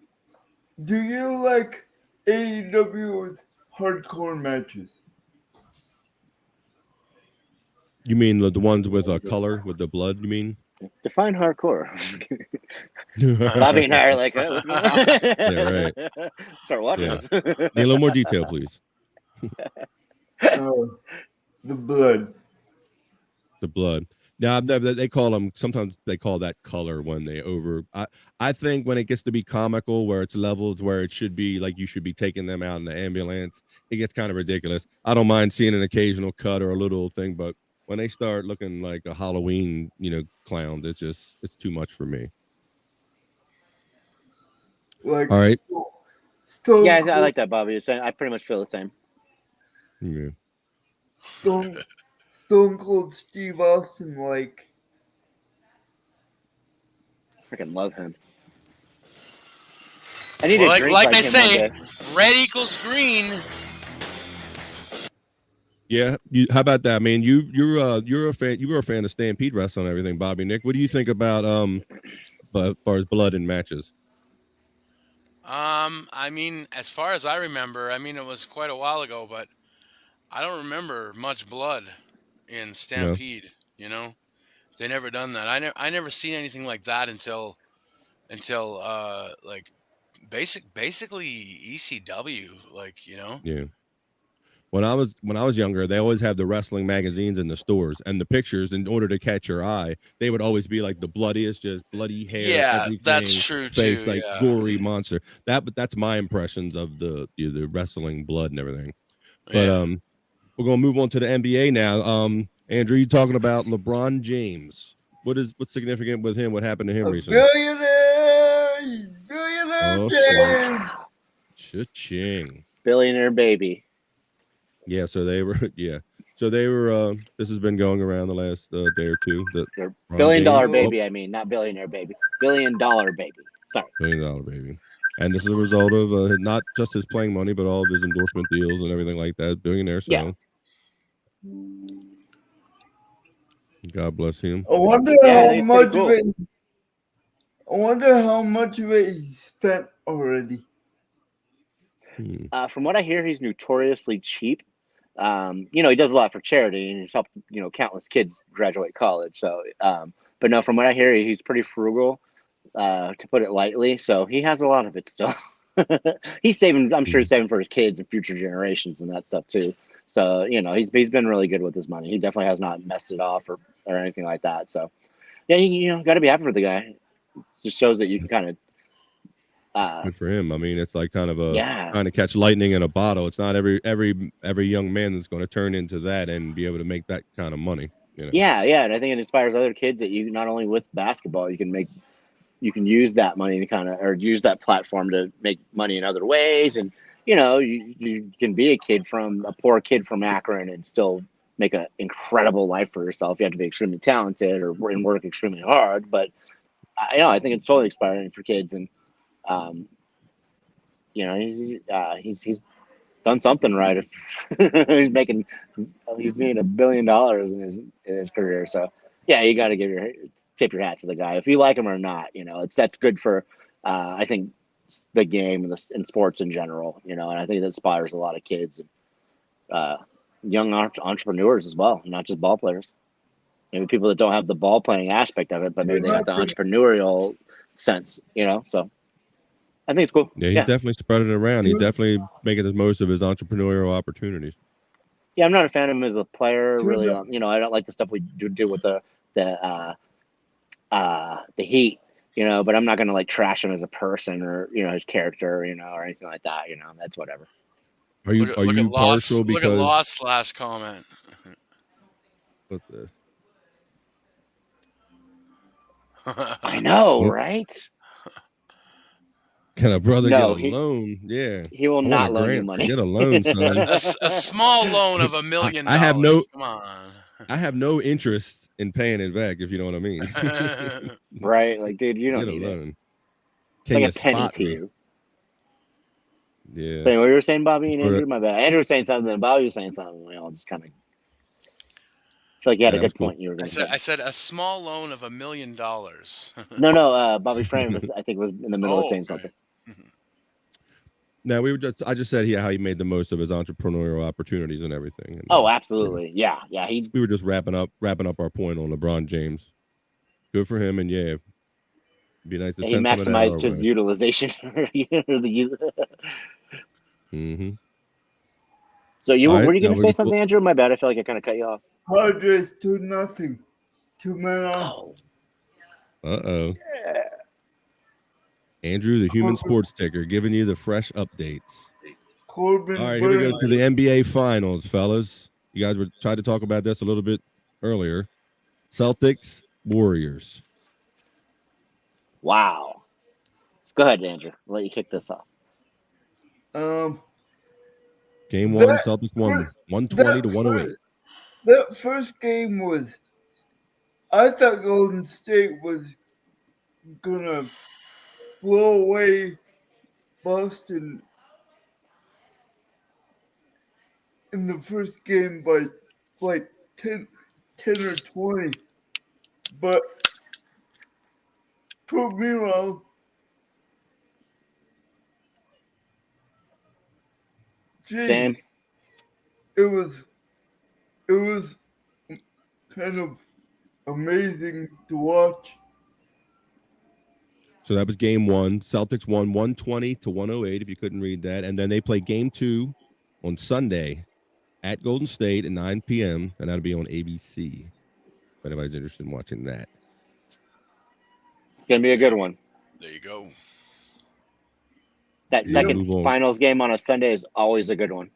like AEW's hardcore matches? You mean the ones with color, with the blood, you mean? Define hardcore. Bobby and I are like, oh, yeah, right. Start watching Yeah. this. Need a little more detail, please. The blood. The blood. Now, they call them, sometimes they call that color when they I think when it gets to be comical, where it's levels where it should be like you should be taking them out in the ambulance, it gets kind of ridiculous. I don't mind seeing an occasional cut or a little thing, but when they start looking like a Halloween, clowns, it's too much for me. Like, all right. Yeah, I like that, Bobby. I pretty much feel the same. Yeah. Stone Cold Steve Austin, like. Freaking love him. I need a drink like they him say, red equals green. Yeah, how about that? I mean, you're a fan. You were a fan of Stampede Wrestling and everything, Bobby. Nick, what do you think about as far as blood in matches? I mean, as far as I remember, it was quite a while ago, but I don't remember much blood in Stampede. No. They never done that. I never seen anything like that until like basically ECW, Yeah. When I was younger, they always have the wrestling magazines in the stores, and the pictures, in order to catch your eye, they would always be like the bloodiest, just bloody hair. Yeah, everything, that's true face, too. like gory monster. That's my impressions of the wrestling blood and everything. But we're gonna move on to the NBA now. Andrew, you talking about LeBron James? What's significant with him? What happened to him recently? Billionaire James. Cha-ching. Billionaire baby. Yeah, so they were. This has been going around the last day or two. $1 billion baby. I mean, not billionaire baby. $1 billion baby. Sorry. $1 billion baby. And this is a result of not just his playing money, but all of his endorsement deals and everything like that. Billionaire. So. Yeah. God bless him. I wonder how much of it he spent already. From what I hear, he's notoriously cheap. He does a lot for charity, and he's helped countless kids graduate college. So, but no, from what I hear, he's pretty frugal, to put it lightly. So he has a lot of it still. He's saving. I'm sure he's saving for his kids and future generations and that stuff too. So he's been really good with his money. He definitely has not messed it off or anything like that. So yeah, you got to be happy for the guy. It just shows that you can kind of. Good for him. I mean, it's like kind of trying to catch lightning in a bottle. It's not every young man that's going to turn into that and be able to make that kind of money. Yeah, and I think it inspires other kids that you not only with basketball, you can use that money to or use that platform to make money in other ways, and you can be a poor kid from Akron and still make an incredible life for yourself. You have to be extremely talented and work extremely hard, but I think it's totally inspiring for kids, and he's done something right. He's made $1 billion in his career. So yeah, you got to tip your hat to the guy if you like him or not. That's good for I think the game and sports in general. And I think that inspires a lot of kids and young entrepreneurs as well, not just ball players. Maybe people that don't have the ball playing aspect of it, but maybe they got the entrepreneurial sense. So. I think it's cool. Yeah, he's definitely spreading it around. He's definitely making the most of his entrepreneurial opportunities. Yeah, I'm not a fan of him as a player. Really, I don't like the stuff we do with the Heat. But I'm not gonna trash him as a person or his character, or anything like that. That's whatever. Are you partial because look at Lost's last comment? What the? I know, right? Can a brother get a loan? Yeah, he will not loan you money. Get a loan, son. a small loan of $1 million. I have no. Come on. I have no interest in paying it back, if you know what I mean. Right, dude, you don't get a need loan. Can like you a penny spot to me? you. Yeah. But anyway, you were saying Bobby and Sort of- Andrew? My bad. Andrew was saying something, and Bobby was saying something. We all just kind of feel like you had Yeah, a that was good cool. point you were I going to said, say. I said a small loan of $1 million. No. Bobby Fran was, I think, was in the middle of saying something. No, I just said how he made the most of his entrepreneurial opportunities and everything. And, Oh, absolutely. Yeah. we were just wrapping up our point on LeBron James. Good for him, and yeah, it'd be nice to He send some of that maximized our his way. utilization. Mm-hmm. So All right, were you now going to say something, Andrew? My bad. I feel like I kind of cut you off. Padres 2-0. 2 men on. Uh-oh. Andrew, the human sports ticker, giving you the fresh updates. Corbin All right, here we go Burns. to the NBA Finals, fellas. You guys were trying to talk about this a little bit earlier. Celtics, Warriors. Wow. Go ahead, Andrew. I'll let you kick this off. Game one, Celtics won 120 to 108. That first game was, I thought Golden State was gonna blow away Boston in the first game by like 10 or 20. But prove me wrong. Same. It was kind of amazing to watch. So that was game one. Celtics won 120 to 108, if you couldn't read that. And then they play game two on Sunday at Golden State at 9 p.m., and that'll be on ABC, if anybody's interested in watching that. It's going to be a good one. There you go. That second finals game on a Sunday is always a good one.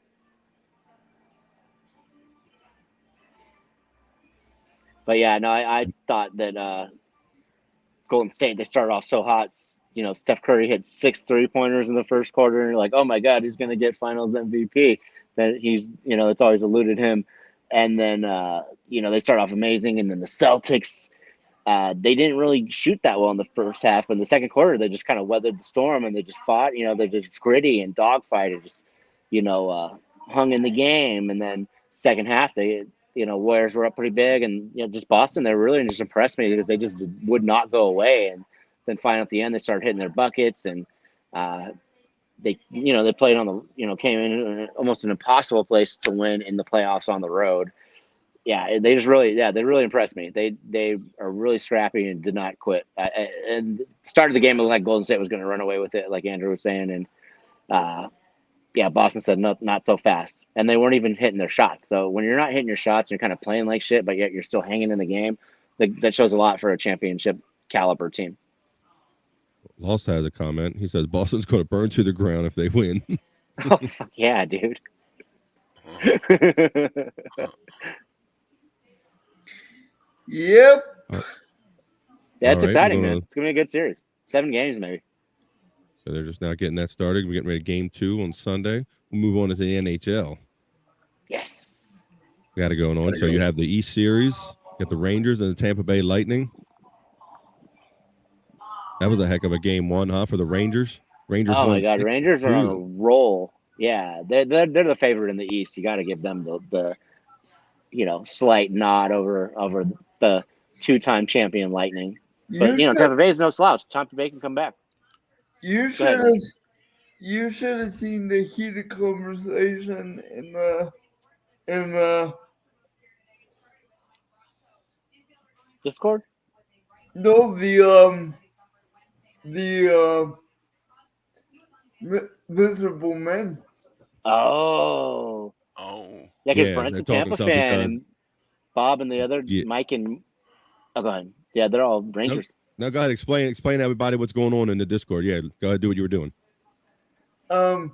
But yeah, no, I thought that Golden State, they started off so hot. You know, Steph Curry hit 6 3-pointers in the first quarter, and you're like, oh my God, he's going to get finals MVP. That he's, you know, it's always eluded him. And then, you know, they start off amazing. And then the Celtics, they didn't really shoot that well in the first half. But in the second quarter, they just kind of weathered the storm and they just fought. You know, they're just gritty and dogfight and just, you know, hung in the game. And then second half, they, you know, Warriors were up pretty big. And, you know, just Boston, they really just impressed me because they just would not go away. And then finally at the end, they started hitting their buckets. And they, you know, they played on the, you know, came in almost an impossible place to win in the playoffs on the road. Yeah, they just really, they really impressed me. They are really scrappy and did not quit. And started the game like Golden State was going to run away with it, like Andrew was saying. And yeah, Boston said no, not so fast. And they weren't even hitting their shots. So when you're not hitting your shots, you're kind of playing like shit, but yet you're still hanging in the game. That shows a lot for a championship caliber team. Lost has a comment. He says Boston's going to burn to the ground if they win. Oh, fuck yeah, dude. Yep. Yeah, it's exciting, man. It's going to be a good series. 7 games, maybe. So they're just now getting that started. We're getting ready to game 2 on Sunday. We'll move on to the NHL. Yes. We got it going on. So you have the East Series. You got the Rangers and the Tampa Bay Lightning. That was a heck of a game 1, huh, for the Rangers? Rangers oh, won my God. 6-2. Rangers are on a roll. Yeah, they're the favorite in the East. You got to give them the you know, slight nod over the 2-time champion Lightning. But, you know, Tampa Bay is no slouch. Tampa Bay can come back. You should have seen the heated conversation in Discord? No, the miserable men. Oh. Yeah, because Brent's a Tampa fan, and Bob and the other Mike and go ahead. Yeah, they're all Rangers. No, go ahead. Explain to everybody what's going on in the Discord. Yeah, go ahead, do what you were doing. Now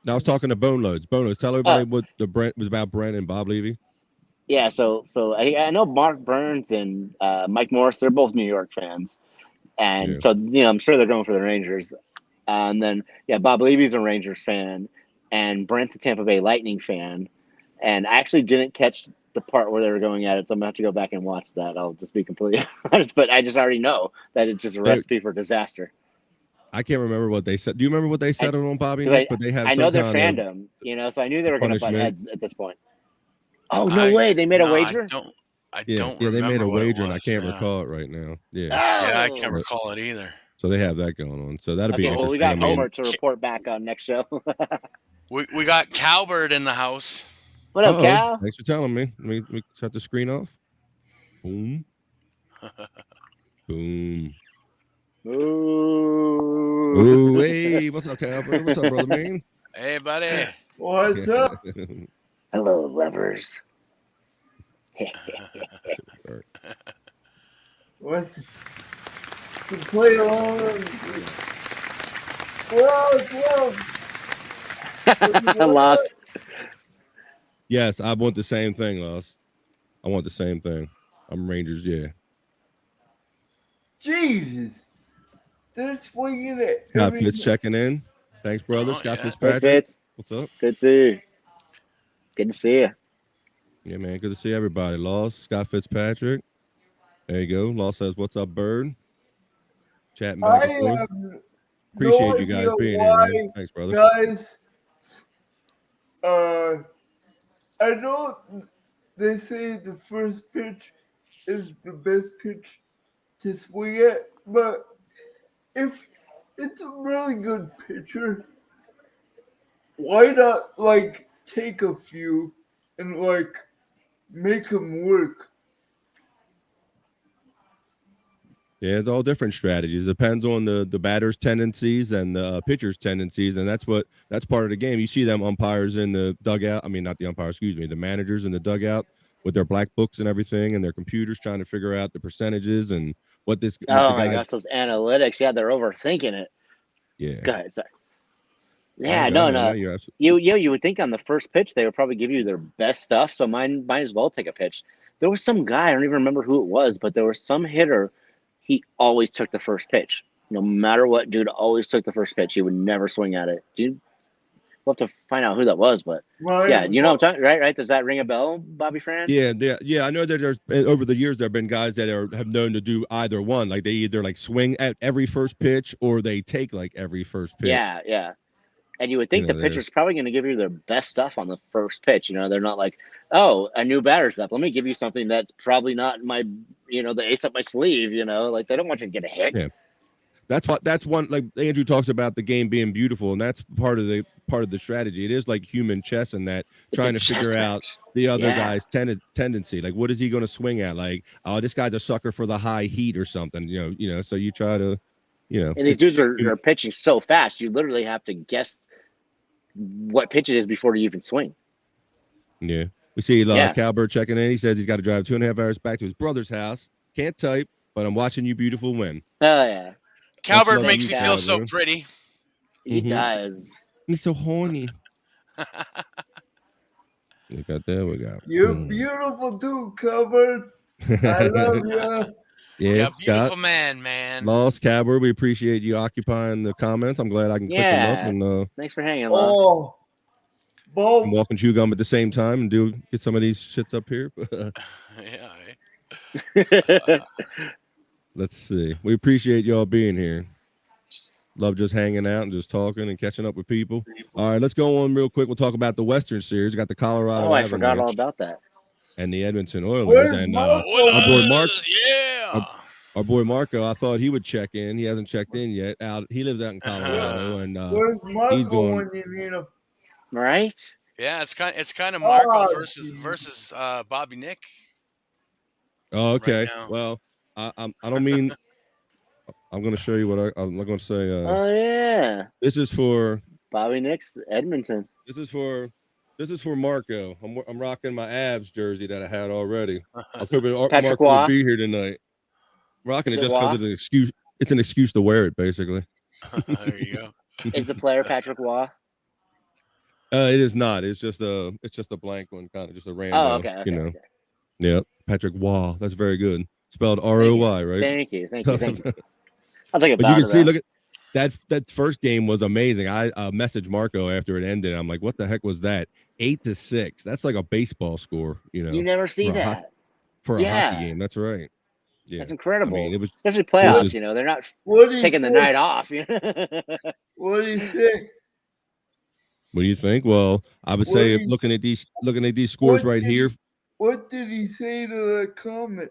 I was talking to Boneloads. Boneloads, tell everybody what the Brent was about. Brent and Bob Levy. Yeah, so I know Mark Burns and Mike Morris. They're both New York fans, and so you know I'm sure they're going for the Rangers. And then Bob Levy's a Rangers fan, and Brent's a Tampa Bay Lightning fan. And I actually didn't catch the part where they were going at it, so I'm gonna have to go back and watch that. I'll just be completely honest, but I just already know that it's just a recipe for disaster. I can't remember what they said. Do you remember what they said on Bobby Nick? But they have. I know some their kind of fandom, you know, so I knew they were going to butt punishment. heads at this point. Oh no way! They made a wager. I Yeah, don't yeah, they made remember a what it wager, and I was, can't yeah. recall it right now. Yeah, Yeah, I can't Oh! recall it either. so they have that going on. So that'll be Okay, well, interesting. we got I mean, Homer to report back on next show. We got Cowbird in the house. What up, Cal? thanks for telling me. Let me shut the screen off. Boom. Boom. Ooh. Ooh, hey, what's up, Calvert? What's up, brother man? Hey, buddy. What's up? Hello, lovers. What's to play along? Whoa. Lost. Yes, I want the same thing, Lost. I want the same thing. I'm Rangers, yeah. Jesus. They're swinging it. Scott Fitz checking in. Thanks, brother. Scott yeah. Fitzpatrick. Hey, Fitz. What's up? Good to see you. Good to see you. Yeah, man. Good to see everybody. Lost, Scott Fitzpatrick. There you go. Lost says, "What's up, Bird?" Chatting back and forth. Appreciate you guys being here, man. Thanks, brother. Guys, I know they say the first pitch is the best pitch to swing at, but if it's a really good pitcher, why not like take a few and like make them work? Yeah, it's all different strategies. Depends on the batter's tendencies and the pitcher's tendencies, and that's part of the game. You see them umpires in the dugout. I mean, not the umpires, excuse me, the managers in the dugout with their black books and everything, and their computers trying to figure out the percentages and what this. Oh my gosh, those analytics! Yeah, they're overthinking it. Yeah. Go ahead. Sorry. Yeah, no. You would think on the first pitch they would probably give you their best stuff. So might as well take a pitch. There was some guy, I don't even remember who it was, but there was some hitter. He always took the first pitch. No matter what, dude always took the first pitch. He would never swing at it. Dude, we'll have to find out who that was, but yeah, you know what I'm talking, right? Does that ring a bell, Bobby Fran? Yeah. I know that there's over the years there have been guys that have known to do either one. Like they either like swing at every first pitch or they take like every first pitch. Yeah. And you would think the pitcher's probably going to give you their best stuff on the first pitch. You know, they're not like, oh, a new batter's up. Let me give you something that's probably not my, the ace up my sleeve. You know, like they don't want you to get a hit. Yeah, that's one. Like Andrew talks about the game being beautiful, and that's part of the strategy. It is like human chess in that trying to figure out the other guy's tendency. Like, what is he going to swing at? Like, oh, this guy's a sucker for the high heat or something. So you try to. And these dudes are pitching so fast, you literally have to guess what pitch it is before you even swing. Yeah. We see Cowbird checking in. He says he's got to drive 2.5 hours back to his brother's house. Can't type, but I'm watching you beautiful win. Oh, yeah. Cowbird makes me feel so pretty. He does. He's so horny. We got that. We got. You're beautiful too, Cowbird. I love you. Yeah, beautiful man. Lost Cowbird, we appreciate you occupying the comments. I'm glad I can click them up. And thanks for hanging on. Bob. I'm walking chew gum at the same time and get some of these shits up here. Let's see. We appreciate y'all being here. Love just hanging out and just talking and catching up with people. All right, let's go on real quick. We'll talk about the Western Series. We got the Colorado. Oh, I forgot all about that. And the Edmonton Oilers. And our boy Mark. Yeah. Our boy Marco, I thought he would check in. He hasn't checked in yet. He lives out in Colorado, and where's Marco he's going. When you need him? Right? Yeah, it's kind of Marco versus Bobby Nick. Oh, okay. Right well, I don't mean. I'm going to show you what I'm going to say. Oh yeah. This is for Bobby Nick's Edmonton. This is for Marco. I'm rocking my Avs jersey that I had already. I was hoping Marco would be here tonight. I'm rocking it just because it's an excuse. It's an excuse to wear it, basically. There you go. Is the player Patrick Waugh? It is not. It's just a blank one, kind of just a random. Oh, okay. Okay. Yeah, Patrick Waugh. That's very good. Spelled R-O-Y, right? Thank you. I'll take it. But you can see, look at that first game was amazing. I messaged Marco after it ended. I'm like, what the heck was that? 8-6. That's like a baseball score. You never see that for a hockey game. That's right. Yeah, That's incredible. I mean, it was especially playoffs. just- You know, they're not What do you taking the think? night off. You know? What do you think? What do you think? Well, I would What say do you- looking at these scores right here. What did he say to the comment?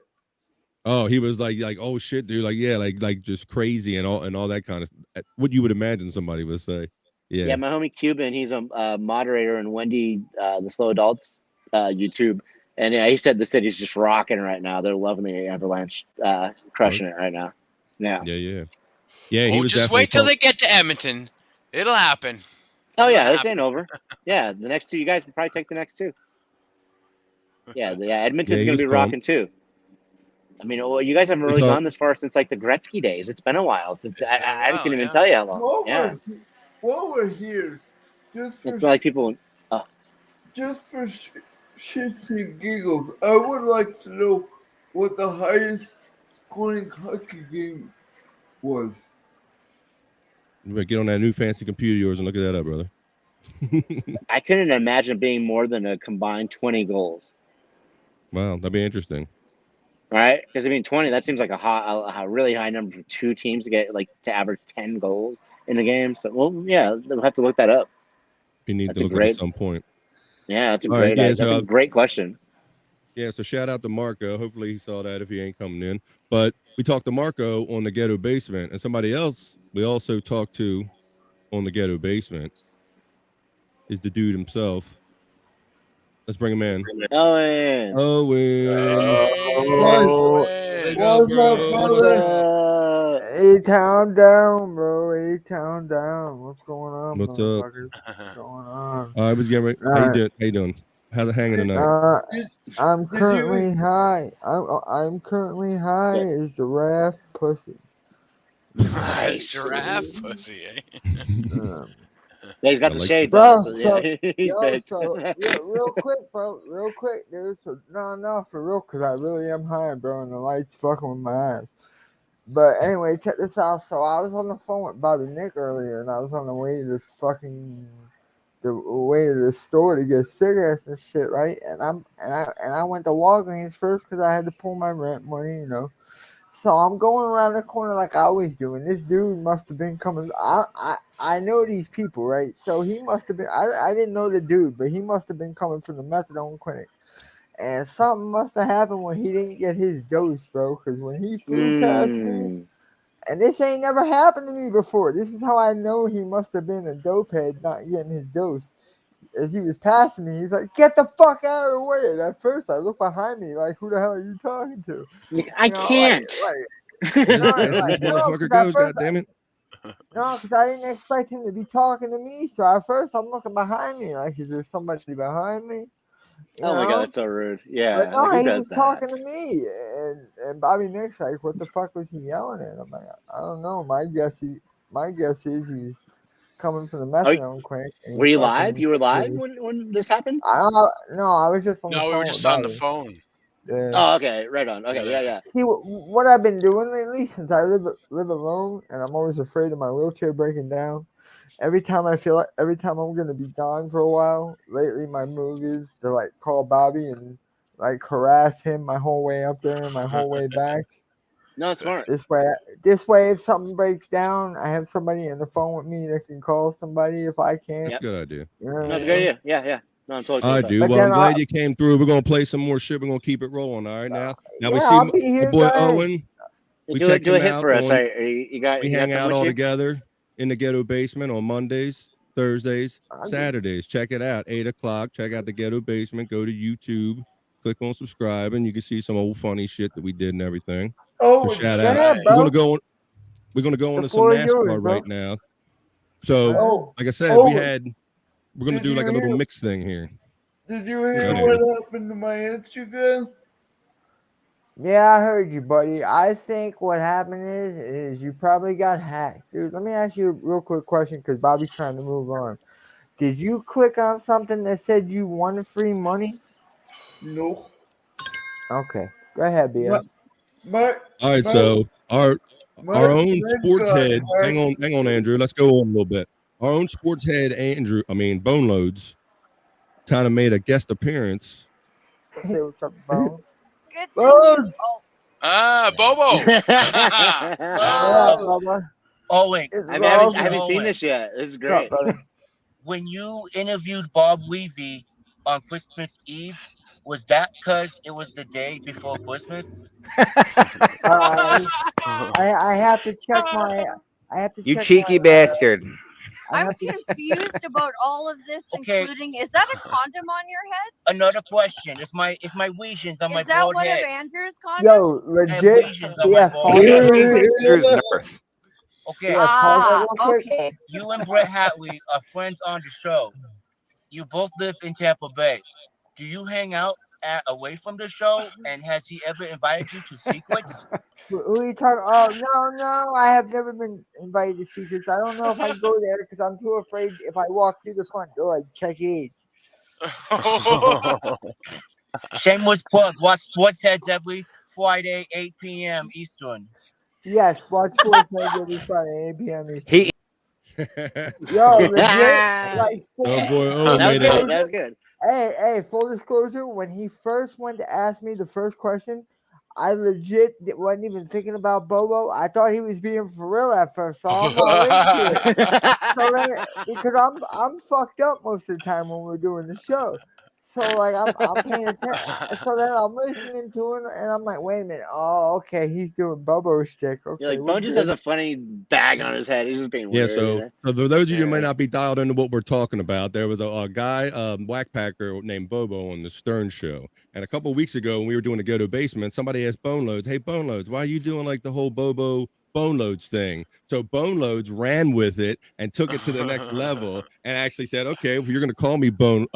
Oh, he was like, oh shit, dude, like yeah, like just crazy and all that kind of what you would imagine somebody would say. Yeah, Yeah. my homie Cuban, he's a moderator in Wendy, the Slow Adults YouTube, and yeah, he said the city's just rocking right now. They're loving the Avalanche, crushing it right now. Yeah. Yeah. He Oh, was just definitely wait till they get to Edmonton. It'll happen. Oh It'll yeah, this happen. ain't over. Yeah, the next two, you guys can probably take the next two. Yeah, Edmonton's he gonna was be pumped. rocking too. I mean, you guys haven't really gone this far since like the Gretzky days. It's been a while since I can't even tell you how long. While we're here, just for It's not like people. just for shits and giggles, I would like to know what the highest scoring hockey game was. You better get on that new fancy computer of yours and look at that up, brother. I couldn't imagine being more than a combined 20 goals. Wow, that'd be interesting. Right? Because I mean, 20, that seems like a really high number for two teams to average 10 goals in a game. So, well, yeah, we'll have to look that up. You need to look up at some point. Yeah, that's a great. That's a great question. Yeah, so shout out to Marco. Hopefully he saw that if he ain't coming in. But we talked to Marco on the Ghetto Basement, and somebody else we also talked to on the Ghetto Basement is the dude himself. Let's bring him in. Owen. What's up, A-Town down, bro. A-Town down. What's going on, What's motherfuckers? What's going on? I was getting ready. How you doing? How's it hanging tonight? I'm currently high. I'm currently high as giraffe pussy. Nice giraffe pussy, eh? Yeah, he's got the shades bro, on. Real quick, bro. Real quick, dude. So, no, for real, because I really am high, bro, and the light's fucking with my eyes. But anyway, check this out. So I was on the phone with Bobby Nick earlier, and I was on the way to the store to get cigarettes and shit, right? And I went to Walgreens first because I had to pull my rent money, you know. So I'm going around the corner like I always do, and this dude must have been coming. I know these people, right? So he must have been. I didn't know the dude, but he must have been coming from the methadone clinic, and something must have happened when he didn't get his dose, bro. Because when he flew past me, and this ain't never happened to me before. This is how I know he must have been a dopehead not getting his dose. As he was passing me, he's like, "Get the fuck out of the way!" And at first, I look behind me like, "Who the hell are you talking to?" I can't. This motherfucker goes, goddammit. No, because I didn't expect him to be talking to me. So at first, I'm looking behind me like, "Is there somebody behind me?" Oh my god, that's so rude. Yeah, but no, like, he was talking to me, and Bobby Nick's like, "What the fuck was he yelling at?" I'm like, "I don't know. My guess is he's coming from the methadone clinic." Were you live? You were live when this happened? No, I was just on the phone. No, we were just on the phone. Yeah. Oh, okay, right on. Okay, yeah. See, what I've been doing lately, since I live alone, and I'm always afraid of my wheelchair breaking down. Every time I'm gonna be gone for a while, lately my move is to like call Bobby and like harass him my whole way up there and my whole way back. No, it's smart. This way, if something breaks down, I have somebody on the phone with me that can call somebody if I can't. Yep. Good idea. You know That's a good idea. Yeah. No, I'm totally I do. But Well, I'm then glad you came through. We're gonna play some more shit. We're gonna keep it rolling. All right, now we see I'll be here, my boy guys. Owen. We do check a him hit out for us. on- We hang out all together in the Ghetto Basement on Mondays, Thursdays, Saturdays. Check it out, 8:00. Check out the Ghetto Basement. Go to YouTube, click on subscribe, and you can see some old funny shit that we did and everything. Oh, so shout yeah, out. bro. We're gonna go The into some floor is NASCAR yours, bro. right now. So, like I said, we're gonna do like a little mix thing here. Did you hear Go ahead, what happened to my Instagram? Yeah, I heard you, buddy. I think what happened is you probably got hacked. Dude, let me ask you a real quick question because Bobby's trying to move on. Did you click on something that said you won free money? No. Okay. Go ahead, BS. All right, so our own sports head. Hang on, Andrew. Let's go on a little bit. Our own sports head, Boneloads, kind of made a guest appearance. Hey, what's up, bro? Good. Oh, Bobo. Oh wait, I haven't seen this yet. This is great. When you interviewed Bob Levy on Christmas Eve, was that because it was the day before Christmas? I have to check my. I have to. You check cheeky my, bastard. I'm confused about all of this, including, is that a condom on your head? Another question. It's my lesions on my Is that bald one head. of Andrew's condoms? Yo, legit. Yeah. He's Andrew's nurse. Okay. Okay. You and Brett Hatley are friends on the show. You both live in Tampa Bay. Do you hang out away from the show? And has he ever invited you to Secrets? Who are you talking? Oh no! I have never been invited to Secrets. I don't know if I go there because I'm too afraid if I walk through the front door, I'd check AIDS. Shameless plug. Watch Sports Heads every Friday, 8 p.m. Eastern. Yes, watch Sports Heads every Friday, 8 p.m. Eastern. Yo, legit, like, oh boy, that was good. Hey, full disclosure, when he first went to ask me the first question, I legit wasn't even thinking about Bobo. I thought he was being for real at first, so I'm all into it. So then, because I'm fucked up most of the time when we're doing the show. So like I'm paying attention. So then I'm listening to it, and I'm like, wait a minute. Oh, okay, he's doing Bobo stick. Okay, Yeah, like Bo just has a funny bag on his head. He's just being weird. So for those of you who might not be dialed into what we're talking about, there was a guy, whackpacker named Bobo on the Stern Show. And a couple of weeks ago when we were doing the Go to Basement, somebody asked Boneloads, hey, Boneloads, why are you doing like the whole Bobo Boneloads thing? So Boneloads ran with it and took it to the next level and actually said, okay, if you're going to call me Bobo,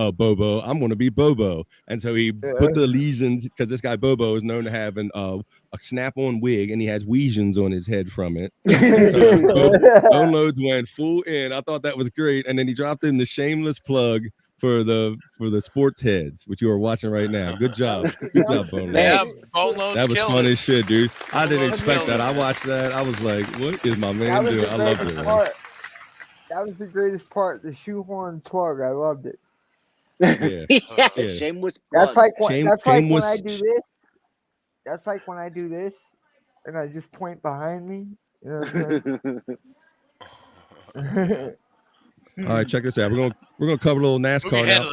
I'm going to be Bobo. And so he put the lesions, because this guy Bobo is known to have a snap-on wig, and he has lesions on his head from it. So Boneloads went full in. I thought that was great. And then he dropped in the shameless plug for the sports heads, which you are watching right now. Good job, Boneloads. Yeah, Boneloads that was fun as shit, dude. I didn't expect that. it. I watched that. I was like, "What is my man doing?" I loved it. Man. That was the greatest part. The shoehorn plug. I loved it. Yeah. Shameless plug. That's like when I do this. That's like when I do this, and I just point behind me. You know what I'm saying? All right, check this out. We're gonna cover a little NASCAR now.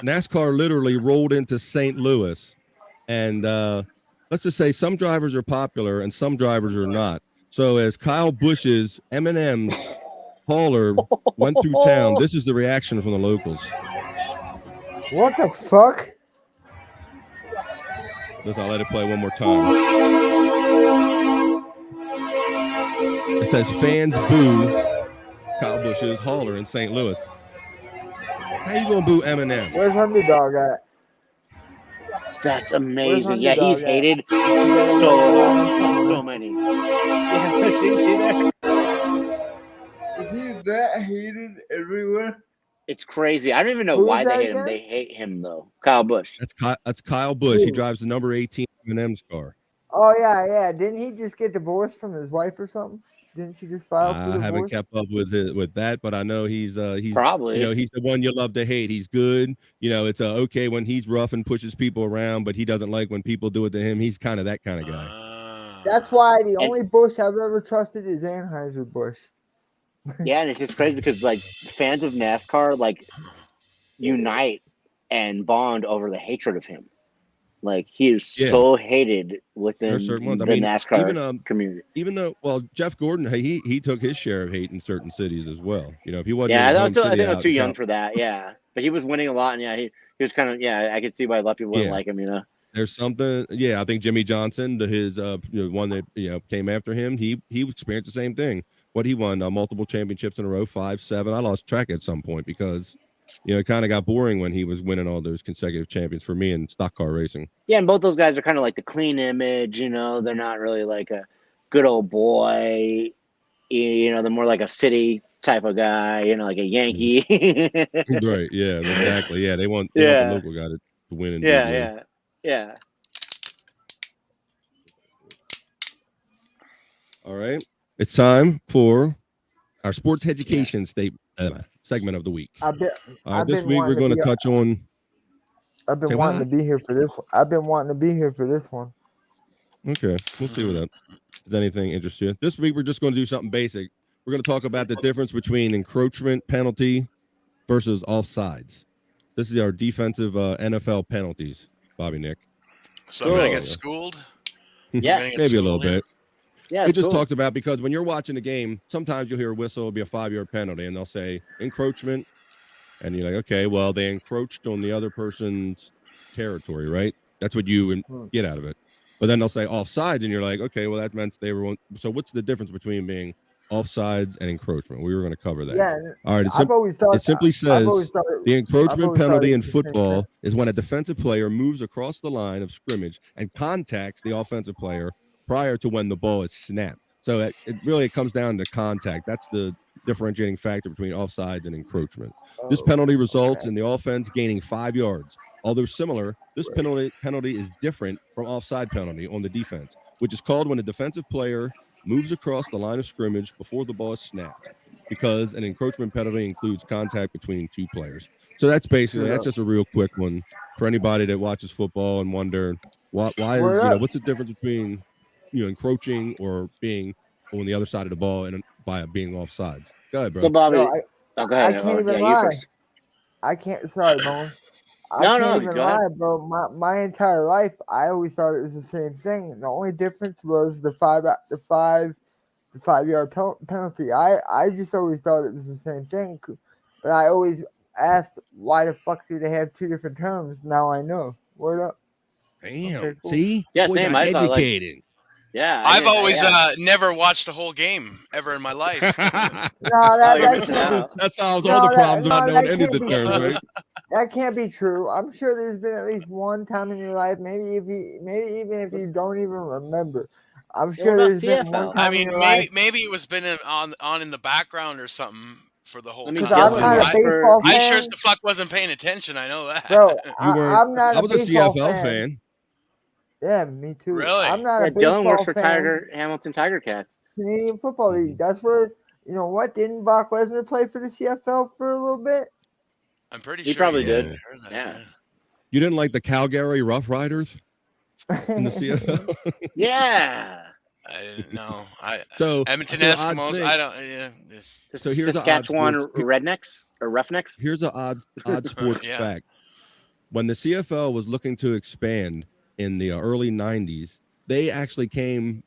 NASCAR literally rolled into St. Louis, and let's just say some drivers are popular and some drivers are not. So as Kyle Busch's M&M's hauler went through town, this is the reaction from the locals. What the fuck? Listen, I'll let it play one more time. It says fans boo Kyle Busch's hauler in St. Louis. How you gonna boo Eminem? Where's Underdog at? That's amazing. Yeah, he's hated so many. Yeah, see there? Is he that hated everywhere? It's crazy. I don't even know why they hate him. They hate him though. Kyle Busch. That's Kyle Busch. He drives the number 18 Eminem's car. Oh yeah. Didn't he just get divorced from his wife or something? Didn't she just file for divorce? I haven't kept up with that, but I know he's probably, he's the one you love to hate. He's good. It's okay when he's rough and pushes people around, but he doesn't like when people do it to him. He's kind of that kind of guy. That's why the only Bush I've ever trusted is Anheuser-Busch. Yeah, and it's just crazy because like fans of NASCAR like unite and bond over the hatred of him. Like he is so hated within the NASCAR community. Even though, Jeff Gordon, he took his share of hate in certain cities as well. If he wasn't, I think I was too young for that. Yeah, but he was winning a lot, and he was kind of I could see why a lot of people wouldn't like him. There's something. I think Jimmy Johnson, his one that came after him, he experienced the same thing. What he won multiple championships in a row, 5, 7. I lost track at some point because. It kind of got boring when he was winning all those consecutive champions for me in stock car racing. Yeah, and both those guys are kind of like the clean image, they're not really like a good old boy, they're more like a city type of guy, like a Yankee. Right, yeah, exactly. Yeah, they want the local guy to win. Yeah. All right, it's time for our sports education segment of the week. This week we're going to touch on. I've been wanting to be here for this one. Okay, we'll see what that. Does anything interest you? This week we're just going to do something basic. We're going to talk about the difference between encroachment penalty versus offsides. This is our defensive NFL penalties, Bobby Nick. So I'm gonna get schooled. Yes. Maybe a little bit. Yeah, It just cool. talked about because when you're watching a game, sometimes you'll hear a whistle, it'll be a 5-yard penalty, and they'll say encroachment, and you're like, okay, well they encroached on the other person's territory, right? That's what you get out of it. But then they'll say offsides, and you're like, okay, well that meant they were. So what's the difference between being offsides and encroachment? We were going to cover that. Yeah. All right. It simply says the encroachment penalty in football is when a defensive player moves across the line of scrimmage and contacts the offensive player prior to when the ball is snapped. So it really comes down to contact. That's the differentiating factor between offsides and encroachment. This penalty results in the offense gaining 5 yards. Although similar, this penalty is different from offside penalty on the defense, which is called when a defensive player moves across the line of scrimmage before the ball is snapped, because an encroachment penalty includes contact between two players. So that's just a real quick one for anybody that watches football and wonder why is what's the difference between encroaching or being on the other side of the ball and by being offsides. Go ahead, bro. So Bobby, go ahead. I can't even lie. I can't. Sorry, Bones. I can't even lie, bro. My entire life, I always thought it was the same thing. The only difference was the 5-yard penalty. I just always thought it was the same thing, but I always asked, why the fuck do they have two different terms? Now I know. Word up. Damn. Okay, cool. See? Yeah, boy, same. I thought educated. Yeah, I've always never watched a whole game ever in my life. That solves all the problems about knowing any of the terms, right? That can't be true. I'm sure there's been at least one time in your life, maybe even if you don't even remember. I'm sure there's been one time in your life. Maybe it was been on in the background or something for the whole time. I'm not a baseball fan. I sure as the fuck wasn't paying attention. I know that. Bro, I'm not I was a baseball CFL fan. Yeah, me too. Really? I'm not a baseball Dylan works for fan. Hamilton Tiger Cats. Canadian Football League. That's where, you know what? Didn't Brock Lesnar play for the CFL for a little bit? I'm pretty sure he probably did. Yeah. You didn't like the Calgary Rough Riders in the CFL? Yeah. So Edmonton Eskimos. I don't. Yeah. So here's Saskatchewan Rednecks or Roughnecks. Here's an odd sports fact. When the CFL was looking to expand in the early 90s, they actually came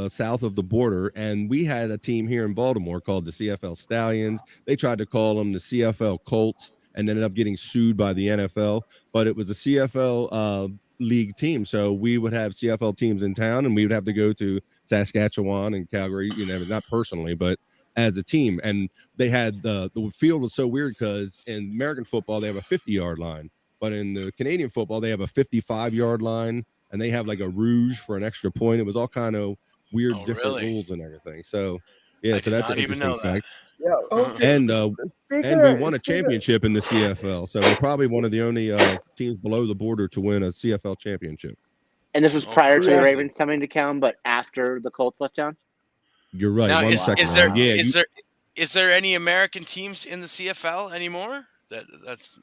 south of the border, and we had a team here in Baltimore called the CFL Stallions. They tried to call them the CFL Colts and ended up getting sued by the NFL, but it was a CFL league team. So we would have CFL teams in town, and we would have to go to Saskatchewan and Calgary, not personally, but as a team. And they had the field was so weird because in American football, they have a 50-yard line, but in the Canadian football, they have a 55-yard line, and they have like a rouge for an extra point. It was all kind of weird, different rules and everything. So, yeah, so that's an interesting fact. And we won a championship in the CFL. So we're probably one of the only teams below the border to win a CFL championship. And this was prior to the Ravens coming to town, but after the Colts left town? You're right. Now, is there any American teams in the CFL anymore? That's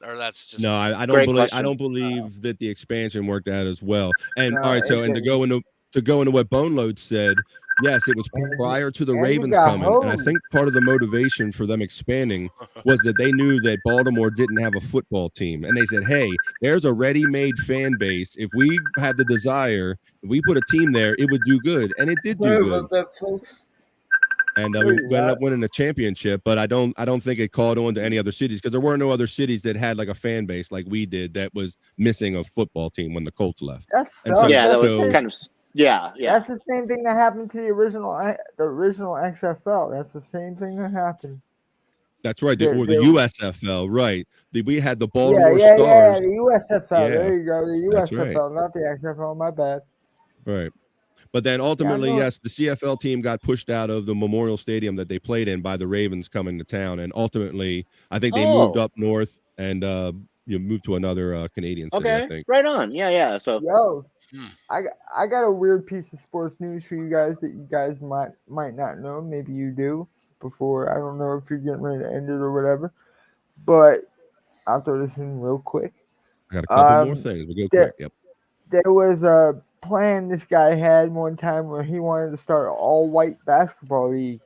just no. I don't believe that the expansion worked out as well. And all right, so to go into what Boneloads said, yes, it was prior to the Ravens coming, and I think part of the motivation for them expanding was that they knew that Baltimore didn't have a football team, and they said, "Hey, there's a ready-made fan base. If we have the desire, if we put a team there, it would do good," and it did do good. And we ended up winning the championship, but I don't think it called on to any other cities because there were no other cities that had like a fan base like we did that was missing a football team when the Colts left. That's the same thing that happened to the original XFL. That's the same thing that happened. That's right, the USFL, right? We had the Baltimore Stars. Yeah, the USFL. There you go, the USFL, not the XFL. My bad. Right. But then ultimately, yes, the CFL team got pushed out of the Memorial Stadium that they played in by the Ravens coming to town. And ultimately, I think they moved up north and moved to another Canadian city, I think. Right on. Yeah. So, I got a weird piece of sports news for you guys that you guys might not know. Maybe you do before. I don't know if you're getting ready to end it or whatever. But I'll throw this in real quick. I got a couple more things. We'll go quick. Yep. There was a plan this guy had one time where he wanted to start an all-white basketball league.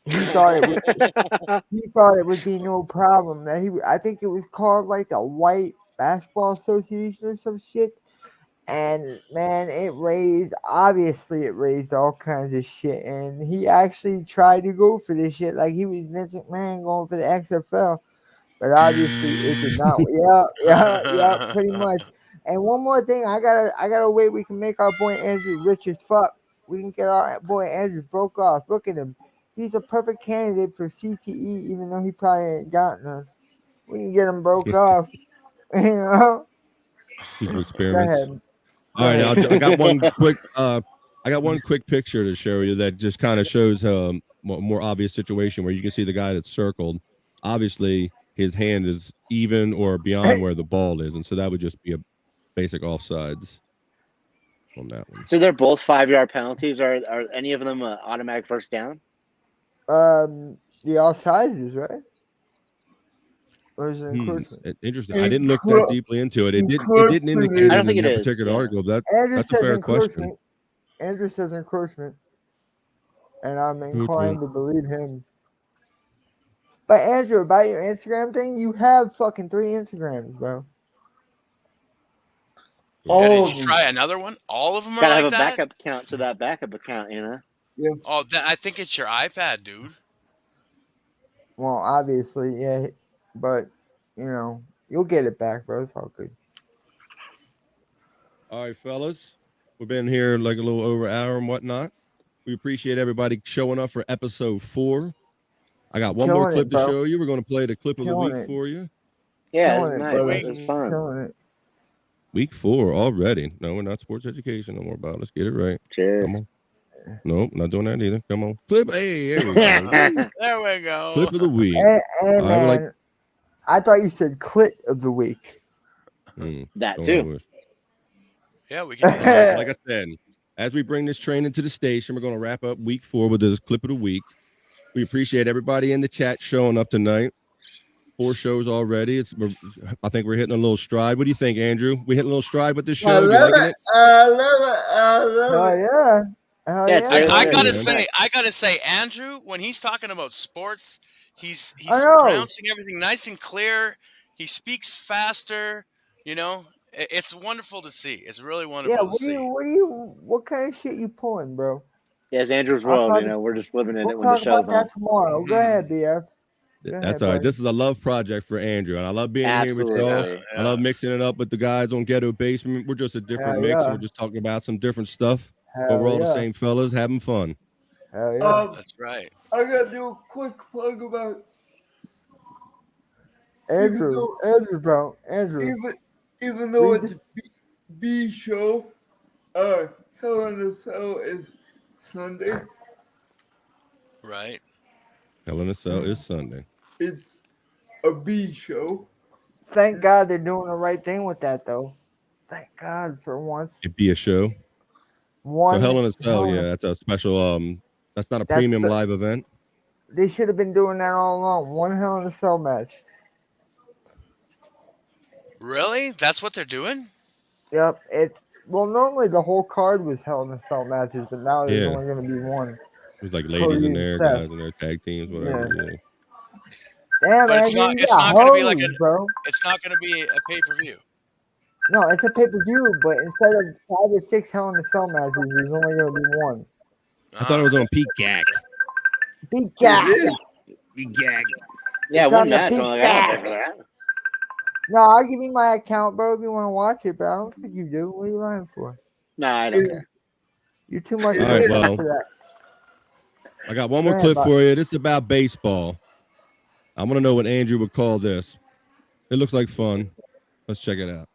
He thought it would be no problem. I think it was called like the White Basketball Association or some shit. And man, it raised all kinds of shit. And he actually tried to go for this shit like he was Vince McMahon going for the XFL. But obviously it did not. Yeah, pretty much. And one more thing, I got a way we can make our boy Andrew rich as fuck. We can get our boy Andrew broke off. Look at him. He's a perfect candidate for CTE, even though he probably ain't got none. We can get him broke off. You know? Future experiments. Go All right, ahead. I got one quick. I got one quick picture to show you that just kind of shows a more obvious situation where you can see the guy that's circled. Obviously, his hand is even or beyond where the ball is, and so that would just be a basic offsides on that one. So they're both 5-yard penalties. Are any of them automatic first down? The offsides is right. Or is it encroachment? Interesting. I didn't look that deeply into it. It didn't indicate I don't think in it that is. particular article. That's a fair question. Andrew says encroachment, and I'm inclined to believe him. But Andrew, about your Instagram thing, you have fucking 3 Instagrams, bro. Yeah, did you try another one? All of them are Gotta like have a that? backup account to that backup account, you know? Yeah. Oh, I think it's your iPad, dude. Well, obviously, yeah, but you know, you'll get it back, bro. It's all good. All right, fellas, we've been here like a little over an hour and whatnot. We appreciate everybody showing up for episode 4. I got one more clip to show you. We're going to play the clip of the week for you. Yeah, it's nice. It's fun. Week 4 already. No, we're not sports education no more about. Let's get it right. Cheers. Come on. Nope, not doing that either. Come on. Clip. Hey, there we go. There we go. Clip of the week. Hey man, I thought you said clit of the week. That too. Yeah, we can. Like I said, as we bring this train into the station, we're going to wrap up week 4 with this clip of the week. We appreciate everybody in the chat showing up tonight. 4 shows already. I think we're hitting a little stride. What do you think, Andrew? We hitting a little stride with this show? I love it. I love it. Yeah. I gotta say, Andrew, when he's talking about sports, he's pronouncing everything nice and clear. He speaks faster. You know, it's wonderful to see. It's really wonderful to see. What kind of shit you pulling, bro? Yeah, it's Andrew's world. You know, we're just living in it when the show's on. We'll talk about that tomorrow. Go ahead, BF. That's all right. This is a love project for Andrew, and I love being here with y'all. Yeah. I love mixing it up with the guys on Ghetto Basement. We're just a different mix. We're just talking about some different stuff. But we're all the same fellas having fun. Hell yeah. That's right. I gotta do a quick plug about Andrew, bro. Even though it's a B show, Hell in a Cell is Sunday. Right. Hell in a Cell is Sunday. It's a B show. Thank God they're doing the right thing with that, though. Thank God for once. It'd be a show. So Hell in a Cell, yeah, that's a special. That's not a premium live event. They should have been doing that all along. One Hell in a Cell match. Really? That's what they're doing? Yep. Well, normally the whole card was Hell in a Cell matches, but now there's only going to be one. There's like ladies in there, guys in there, tag teams, whatever. Yeah. Damn, but man, it's not going to be like bro. It's not going to be a pay-per-view. No, it's a pay-per-view, but instead of 5 or 6 Hell in a Cell matches, there's only going to be one. I thought it was on Peacock. Peacock. Yeah, one match. No, I'll give you my account, bro, if you want to watch it, but I don't think you do. What are you lying for? No, I don't care. You're too much for that. I got one more clip for you. This is about baseball. I want to know what Andrew would call this. It looks like fun. Let's check it out.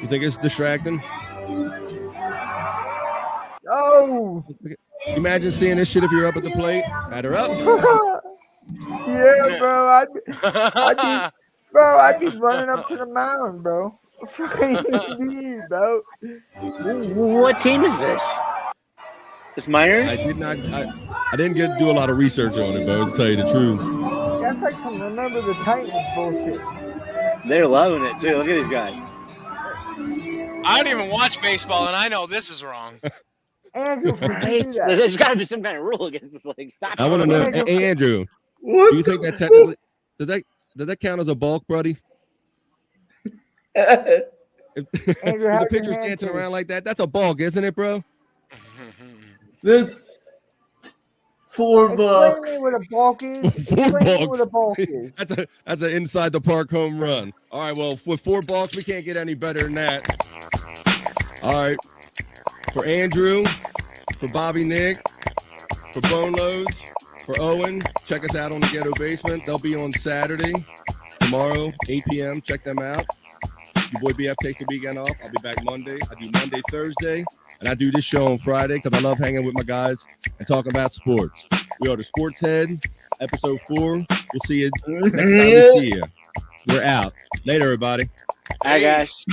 You think it's distracting? Oh! Imagine seeing this shit if you're up at the plate. Batter up. Yeah, bro. I'd be running up to the mound, bro. What team is this? It's minor? I did not. I didn't get to do a lot of research on it, but to tell you the truth. That's like some Remember the Titans bullshit. They're loving it too. Look at these guys. I don't even watch baseball, and I know this is wrong. Andrew, could you do that? There's got to be some kind of rule against this. Like, stop. I want to know, Andrew. What Do you think that technically does that count as a balk, buddy? If Andrew, the how's your pitcher's hand dancing feel? around like that, that's a balk, isn't it, bro? This $4. Explain to me what a balk is. Explain to me what a balk is. That's an inside the park home run. All right, well, with 4 balks, we can't get any better than that. All right, for Andrew, for Bobby Nick, for Boneloads, for Owen, check us out on the Ghetto Basement. They'll be on Saturday, tomorrow, 8 p.m. Check them out. Your boy BF takes the weekend off. I'll be back Monday. I do Monday, Thursday, and I do this show on Friday because I love hanging with my guys and talking about sports. We are the Sports Head, episode 4. We'll see you next time we see you. We're out. Later, everybody. Hi, guys.